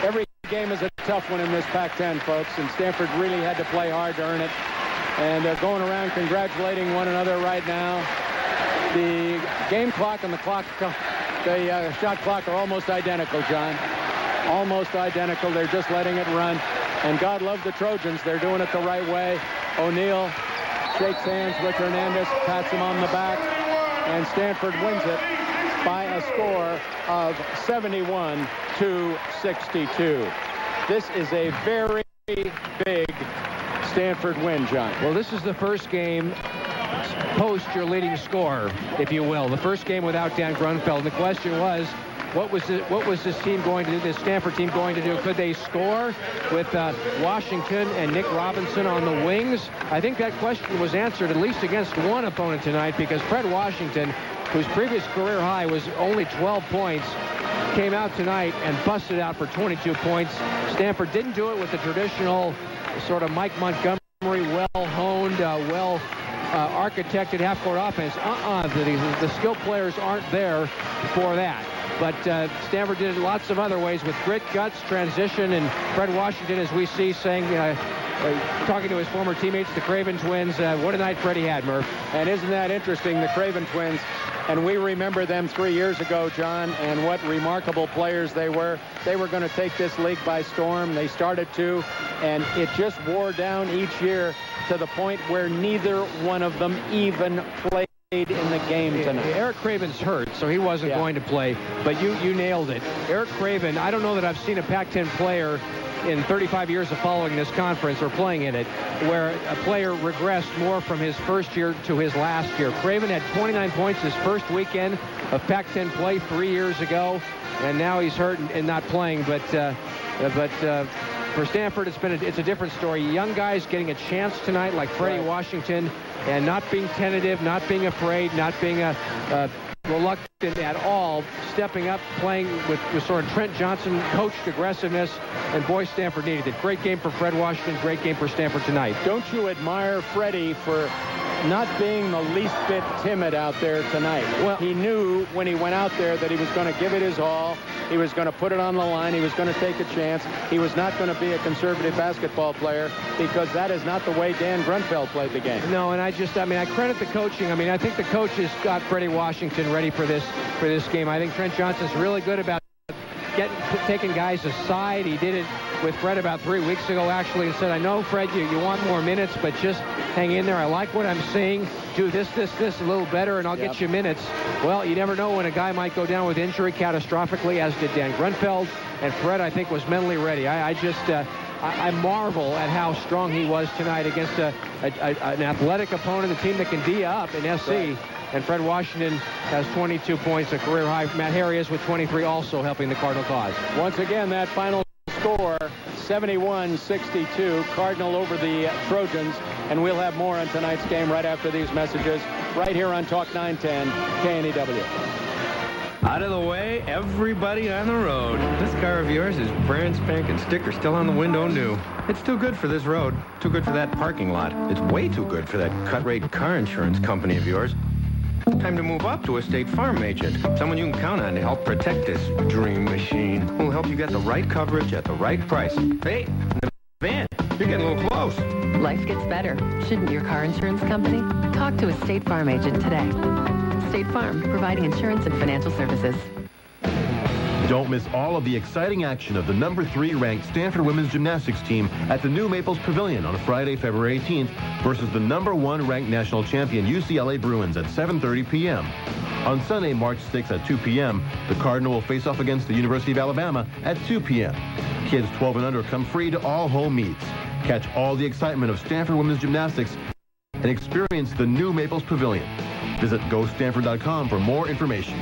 Every game is a tough one in this Pac-10, folks. And Stanford really had to play hard to earn it. And they're going around congratulating one another right now. The game clock and the shot clock are almost identical, John. Almost identical. They're just letting it run. And God love the Trojans. They're doing it the right way. O'Neal shakes hands with Hernandez, pats him on the back, and Stanford wins it by a score of 71-62. This is a very big Stanford win, John? Well, this is the first game post your leading scorer, if you will. The first game without Dan Grunfeld. And the question was, what was this team going to do, this Stanford team going to do? Could they score with Washington and Nick Robinson on the wings? I think that question was answered at least against one opponent tonight, because Fred Washington, whose previous career high was only 12 points, came out tonight and busted out for 22 points. Stanford didn't do it with the traditional sort of Mike Montgomery, well-honed, architected half-court offense. The skill players aren't there for that. But Stanford did it lots of other ways with grit, guts, transition, and Fred Washington, as we see, saying, talking to his former teammates, the Craven twins, what a night Freddie had, Murph. And isn't that interesting, the Craven twins? And we remember them 3 years ago, John, and what remarkable players they were. They were going to take this league by storm. They started to, and it just wore down each year to the point where neither one of them even played in the game tonight. Eric Craven's hurt, so he wasn't going to play, but you nailed it. Eric Craven, I don't know that I've seen a Pac-10 player in 35 years of following this conference or playing in it where a player regressed more from his first year to his last year. Craven had 29 points his first weekend of Pac-10 play 3 years ago, and now he's hurt and not playing, but for Stanford, it's a different story. Young guys getting a chance tonight, like Freddie Washington, and not being tentative, not being afraid, not being reluctant at all, stepping up, playing with sort of Trent Johnson coached aggressiveness, and boy, Stanford needed it. Great game for Fred Washington, great game for Stanford tonight. Don't you admire Freddie for not being the least bit timid out there tonight? Well, he knew when he went out there that he was going to give it his all. He was going to put it on the line. He was going to take a chance. He was not going to be a conservative basketball player, because that is not the way Dan Grunfeld played the game. No, and I credit the coaching. I think the coaches got Freddie Washington ready for this game. I think Trent Johnson's really good about taking guys aside. He did it with Fred about 3 weeks ago, actually, and said, I know, Fred, you want more minutes, but just hang in there. I like what I'm seeing. Do this a little better, and I'll get you minutes. Well, you never know when a guy might go down with injury catastrophically, as did Dan Grunfeld, and Fred, I think, was mentally ready. I marvel at how strong he was tonight against an athletic opponent, a team that can D up in SC. Right. And Fred Washington has 22 points, a career high. Matt Harrius with 23, also helping the Cardinal cause. Once again, that final score, 71-62, Cardinal over the Trojans. And we'll have more on tonight's game right after these messages, right here on Talk 910 KNEW. Out of the way, everybody on the road. This car of yours is brand spanking, sticker still on the window new. It's too good for this road, too good for that parking lot. It's way too good for that cut-rate car insurance company of yours. Time to move up to a State Farm agent, someone you can count on to help protect this dream machine, who'll help you get the right coverage at the right price. Hey, the van, you're getting a little close. Life gets better, shouldn't your car insurance company? Talk to a State Farm agent today. State Farm, providing insurance and financial services. Don't miss all of the exciting action of the number 3 ranked Stanford women's gymnastics team at the new Maples Pavilion on Friday, February 18th versus the number 1 ranked national champion UCLA Bruins at 7:30 p.m. On Sunday, March 6th at 2 p.m., the Cardinal will face off against the University of Alabama at 2 p.m. Kids 12 and under come free to all home meets. Catch all the excitement of Stanford women's gymnastics and experience the new Maples Pavilion. Visit GoStanford.com for more information.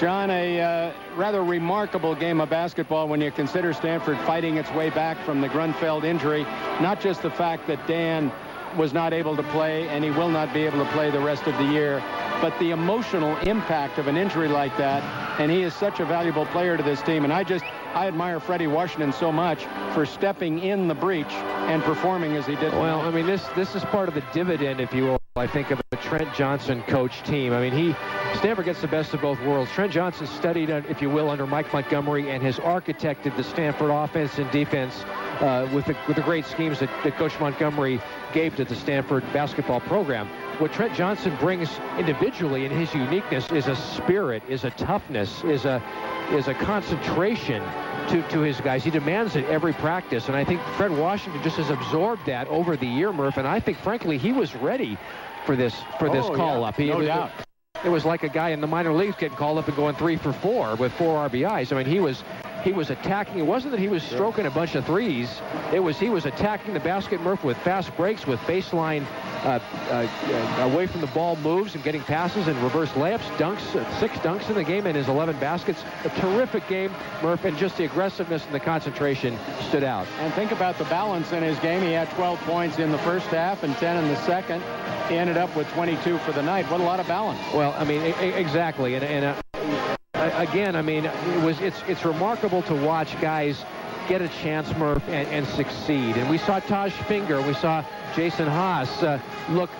John, a rather remarkable game of basketball when you consider Stanford fighting its way back from the Grunfeld injury. Not just the fact that Dan was not able to play and he will not be able to play the rest of the year, but the emotional impact of an injury like that. And he is such a valuable player to this team. And I admire Freddie Washington so much for stepping in the breach and performing as he did. Well, I mean, this is part of the dividend, if you will, I think, of a Trent Johnson coach team. I mean, Stanford gets the best of both worlds. Trent Johnson studied, if you will, under Mike Montgomery and has architected the Stanford offense and defense with the great schemes that Coach Montgomery gave to the Stanford basketball program. What Trent Johnson brings individually in his uniqueness is a spirit, is a toughness, is a concentration to his guys. He demands it every practice, and I think Fred Washington just has absorbed that over the year, Murph, and I think, frankly, he was ready for this call-up. No doubt. It was like a guy in the minor leagues getting called up and going 3 for 4 with 4 RBIs. I mean, he was attacking. It wasn't that he was stroking a bunch of threes. He was attacking the basket, Murph, with fast breaks, with baseline away from the ball moves and getting passes and reverse layups, dunks, 6 dunks in the game and his 11 baskets. A terrific game, Murph, and just the aggressiveness and the concentration stood out. And think about the balance in his game. He had 12 points in the first half and 10 in the second. He ended up with 22 for the night. What a lot of balance. Well, I mean, exactly. And again, I mean, it's remarkable to watch guys get a chance, Murph, and succeed. And we saw Taj Finger, we saw Jason Haas look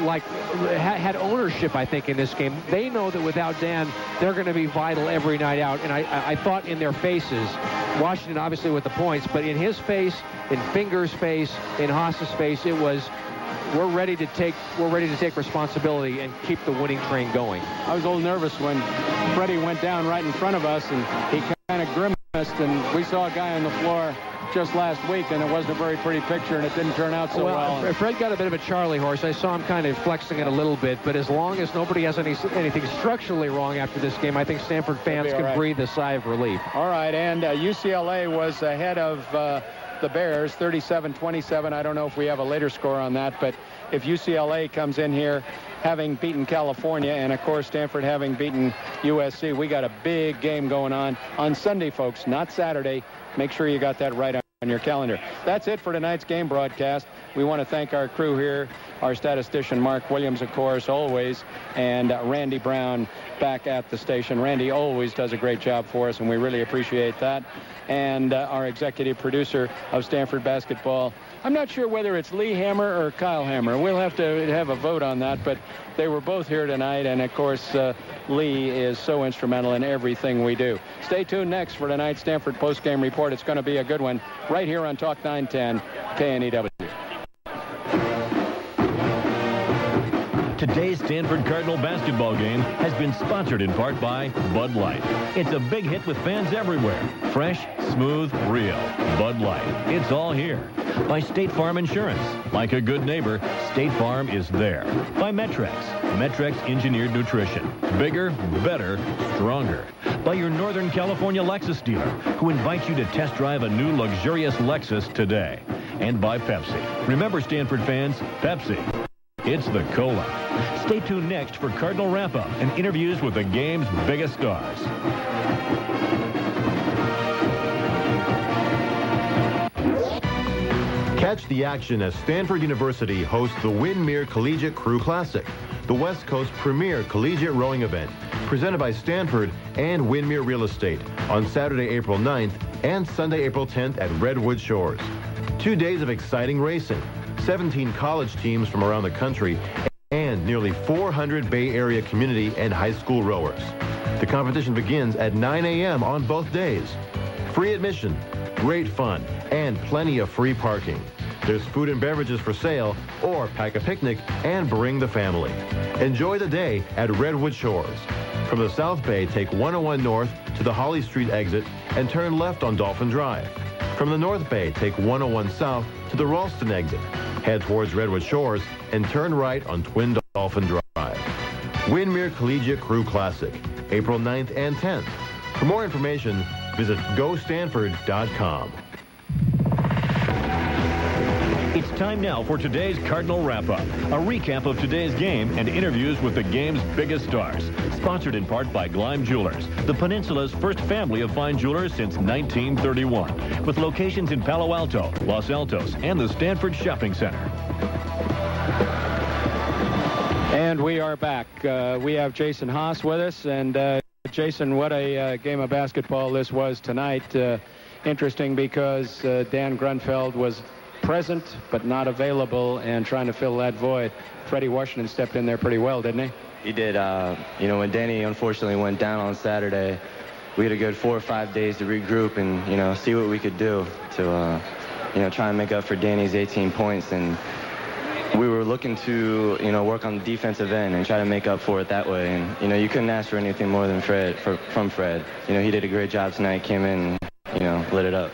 like had ownership, I think, in this game. They know that without Dan, they're going to be vital every night out. And I thought in their faces, Washington obviously with the points, but in his face, in Finger's face, in Haas's face, it was, we're ready to take responsibility and keep the winning train going. I was a little nervous when Freddie went down right in front of us, and he kind of grimaced, and we saw a guy on the floor just last week, and it wasn't a very pretty picture, and it didn't turn out so well. Fred got a bit of a Charlie horse. I saw him kind of flexing it a little bit, but as long as nobody has anything structurally wrong after this game, I think Stanford fans can breathe a sigh of relief. All right, and UCLA was ahead of the Bears, 37-27. I don't know if we have a later score on that, but if UCLA comes in here having beaten California, and of course Stanford having beaten USC, we got a big game going on Sunday, folks, not Saturday. Make sure you got that right on your calendar. That's it for tonight's game broadcast. We want to thank our crew here, our statistician Mark Williams, of course, always, and Randy Brown back at the station. Randy always does a great job for us, and we really appreciate that. And our executive producer of Stanford basketball, I'm not sure whether it's Lee Hammer or Kyle Hammer. We'll have to have a vote on that, but they were both here tonight, and of course Lee is so instrumental in everything we do. Stay tuned next for tonight's Stanford postgame report. It's going to be a good one right here on Talk 910 KNEW. Today's Stanford Cardinal basketball game has been sponsored in part by Bud Light. It's a big hit with fans everywhere. Fresh, smooth, real. Bud Light. It's all here. By State Farm Insurance. Like a good neighbor, State Farm is there. By Metrex. Metrex Engineered Nutrition. Bigger, better, stronger. By your Northern California Lexus dealer, who invites you to test drive a new luxurious Lexus today. And by Pepsi. Remember, Stanford fans, Pepsi. It's the Cola. Stay tuned next for Cardinal Wrap-Up and interviews with the game's biggest stars. Catch the action as Stanford University hosts the Windmere Collegiate Crew Classic, the West Coast premier collegiate rowing event, presented by Stanford and Windmere Real Estate on Saturday, April 9th and Sunday, April 10th at Redwood Shores. 2 days of exciting racing, 17 college teams from around the country, and nearly 400 Bay Area community and high school rowers. The competition begins at 9 a.m. on both days. Free admission, great fun, and plenty of free parking. There's food and beverages for sale, or pack a picnic and bring the family. Enjoy the day at Redwood Shores. From the South Bay, take 101 North to the Holly Street exit and turn left on Dolphin Drive. From the North Bay, take 101 South to the Ralston exit. Head towards Redwood Shores and turn right on Twin Dolphin Drive. Windmere Collegiate Crew Classic, April 9th and 10th. For more information, visit GoStanford.com. It's time now for today's Cardinal Wrap-Up, a recap of today's game and interviews with the game's biggest stars. Sponsored in part by Gleim Jewelers, the Peninsula's first family of fine jewelers since 1931, with locations in Palo Alto, Los Altos, and the Stanford Shopping Center. And we are back. We have Jason Haas with us. And Jason, what a game of basketball this was tonight. Interesting because Dan Grunfeld was present but not available and trying to fill that void. Freddie Washington stepped in there pretty well, didn't he? He did. You know, when Danny unfortunately went down on Saturday, we had a good 4 or 5 days to regroup and, you know, see what we could do to, you know, try and make up for Danny's 18 points. And we were looking to, you know, work on the defensive end and try to make up for it that way. And, you know, you couldn't ask for anything more than from Fred. You know, he did a great job tonight, came in, you know, lit it up.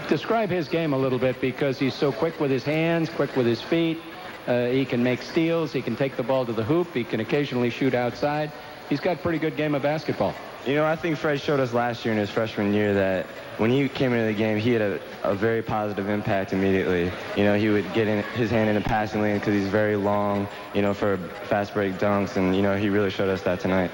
Describe his game a little bit, because he's so quick with his hands, quick with his feet. He can make steals. He can take the ball to the hoop. He can occasionally shoot outside. He's got a pretty good game of basketball. You know, I think Fred showed us last year in his freshman year that when he came into the game, he had a very positive impact immediately. You know, he would get his hand in the passing lane because he's very long, you know, for fast break dunks. And, you know, he really showed us that tonight.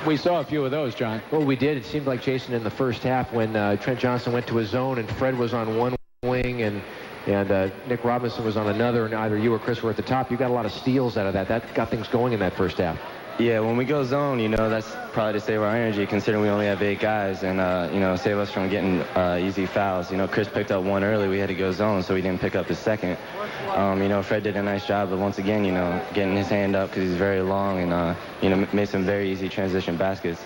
We saw a few of those, John. Well, we did. It seemed like Jason in the first half when Trent Johnson went to his zone and Fred was on one wing and Nick Robinson was on another, and either you or Chris were at the top. You got a lot of steals out of that. That got things going in that first half. Yeah, when we go zone, you know, that's probably to save our energy, considering we only have 8 guys, and, you know, save us from getting easy fouls. You know, Chris picked up one early. We had to go zone, so he didn't pick up his second. You know, Fred did a nice job, but once again, you know, getting his hand up because he's very long and, you know, made some very easy transition baskets.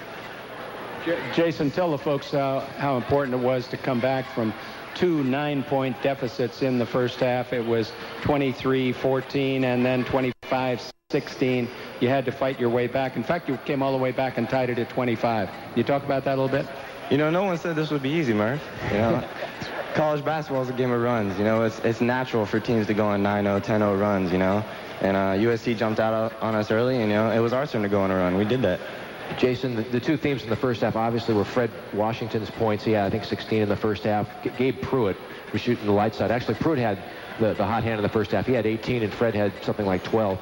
Jason, tell the folks how important it was to come back from 2 9-point deficits in the first half. It was 23-14 and then 25-16. You had to fight your way back. In fact, you came all the way back and tied it at 25. Can you talk about that a little bit? You know, no one said this would be easy, Murph. You know, college basketball is a game of runs. You know, it's natural for teams to go on 9-0, 10-0 runs, you know. And USC jumped out on us early, and, you know, it was our turn to go on a run. We did that. Jason, the 2 themes in the first half obviously were Fred Washington's points. He had, I think, 16 in the first half. Gabe Pruitt was shooting the light side. Actually, Pruitt had the hot hand in the first half. He had 18, and Fred had something like 12.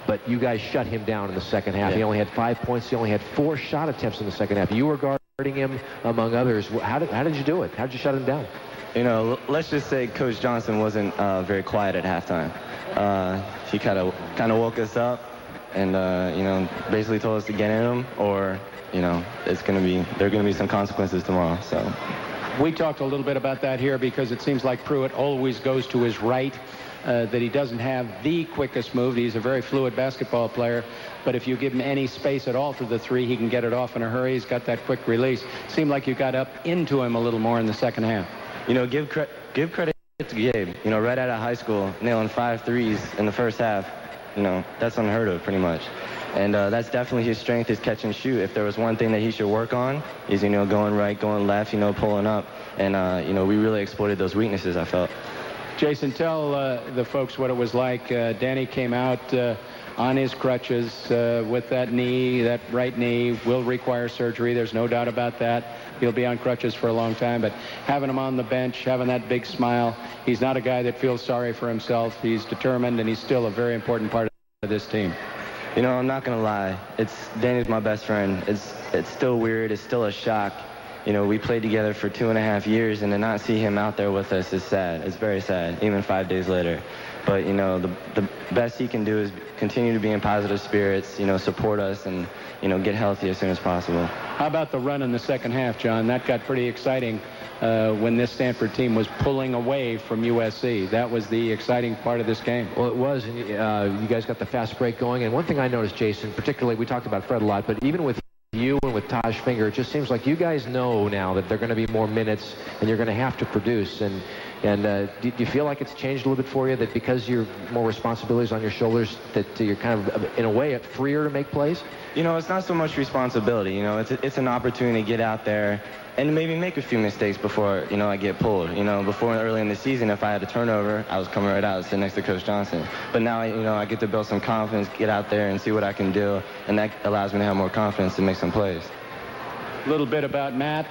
But you guys shut him down in the second half. Yeah. He only had 5 points. He only had 4 shot attempts in the second half. You were guarding him, among others. How did you do it? How did you shut him down? You know, let's just say Coach Johnson wasn't very quiet at halftime. He kind of woke us up and, you know, basically told us to get in him, or, you know, there are going to be some consequences tomorrow. So we talked a little bit about that here because it seems like Pruitt always goes to his right. That he doesn't have the quickest move. He's a very fluid basketball player, but if you give him any space at all for the 3, he can get it off in a hurry. He's got that quick release. Seemed like you got up into him a little more in the second half. You know, give credit to Gabe. You know, right out of high school, nailing 5 threes in the first half. You know, that's unheard of, pretty much. And that's definitely his strength, is catch and shoot. If there was one thing that he should work on, is, you know, going right, going left, you know, pulling up. And, you know, we really exploited those weaknesses, I felt. Jason, tell the folks what it was like. Danny came out on his crutches with that knee. That right knee will require surgery. There's no doubt about that. He'll be on crutches for a long time. But having him on the bench, having that big smile, he's not a guy that feels sorry for himself. He's determined, and he's still a very important part of this team. You know, I'm not going to lie. Danny's my best friend. It's still weird. It's still a shock. You know, we played together for 2.5 years, and to not see him out there with us is sad. It's very sad, even 5 days later. But, you know, the best he can do is continue to be in positive spirits, you know, support us, and, you know, get healthy as soon as possible. How about the run in the second half, John? That got pretty exciting when this Stanford team was pulling away from USC. That was the exciting part of this game. Well, it was, and you guys got the fast break going. And one thing I noticed, Jason, particularly, we talked about Fred a lot, but even with you and with Taj Finger, it just seems like you guys know now that there are going to be more minutes and you're going to have to produce. And do you feel like it's changed a little bit for you, that because you're more responsibilities on your shoulders, that you're kind of, in a way, freer to make plays? You know, it's not so much responsibility. You know, it's an opportunity to get out there and maybe make a few mistakes before, you know, I get pulled. You know, before early in the season, if I had a turnover, I was coming right out, sitting next to Coach Johnson. But now, you know, I get to build some confidence, get out there and see what I can do, and that allows me to have more confidence to make some plays. A little bit about Matt.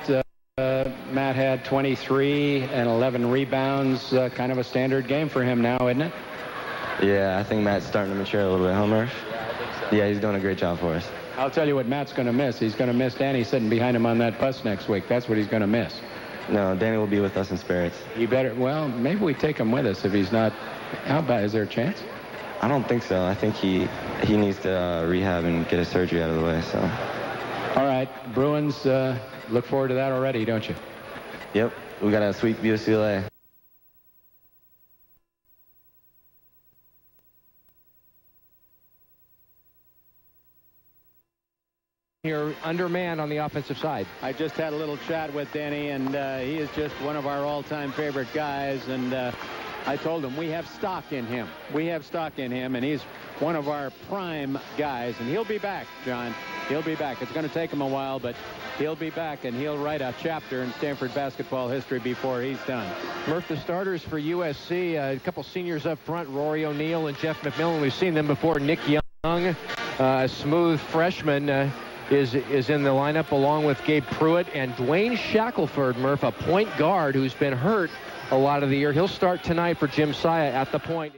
Matt had 23 and 11 rebounds, kind of a standard game for him now, isn't it? Yeah, I think Matt's starting to mature a little bit, huh, Murph? Yeah, I think so. Yeah, he's doing a great job for us. I'll tell you what Matt's going to miss. He's going to miss Danny sitting behind him on that bus next week. That's what he's going to miss. No, Danny will be with us in spirits. You better, well, maybe we take him with us if he's not. How about, is there a chance? I don't think so. I think he needs to rehab and get his surgery out of the way, so. All right, Bruins, look forward to that already, don't you? Yep, we got a sweet UCLA. Here, undermanned on the offensive side. I just had a little chat with Danny, and he is just one of our all-time favorite guys, and I told him we have stock in him. We have stock in him, and he's one of our prime guys, and he'll be back, John. He'll be back. It's going to take him a while, but he'll be back, and he'll write a chapter in Stanford basketball history before he's done. Murph, the starters for USC, a couple seniors up front, Rory O'Neal and Jeff McMillan. We've seen them before. Nick Young, a smooth freshman, is in the lineup along with Gabe Pruitt and Dwayne Shackelford, Murph, a point guard who's been hurt a lot of the year. He'll start tonight for Jim Saya at the point.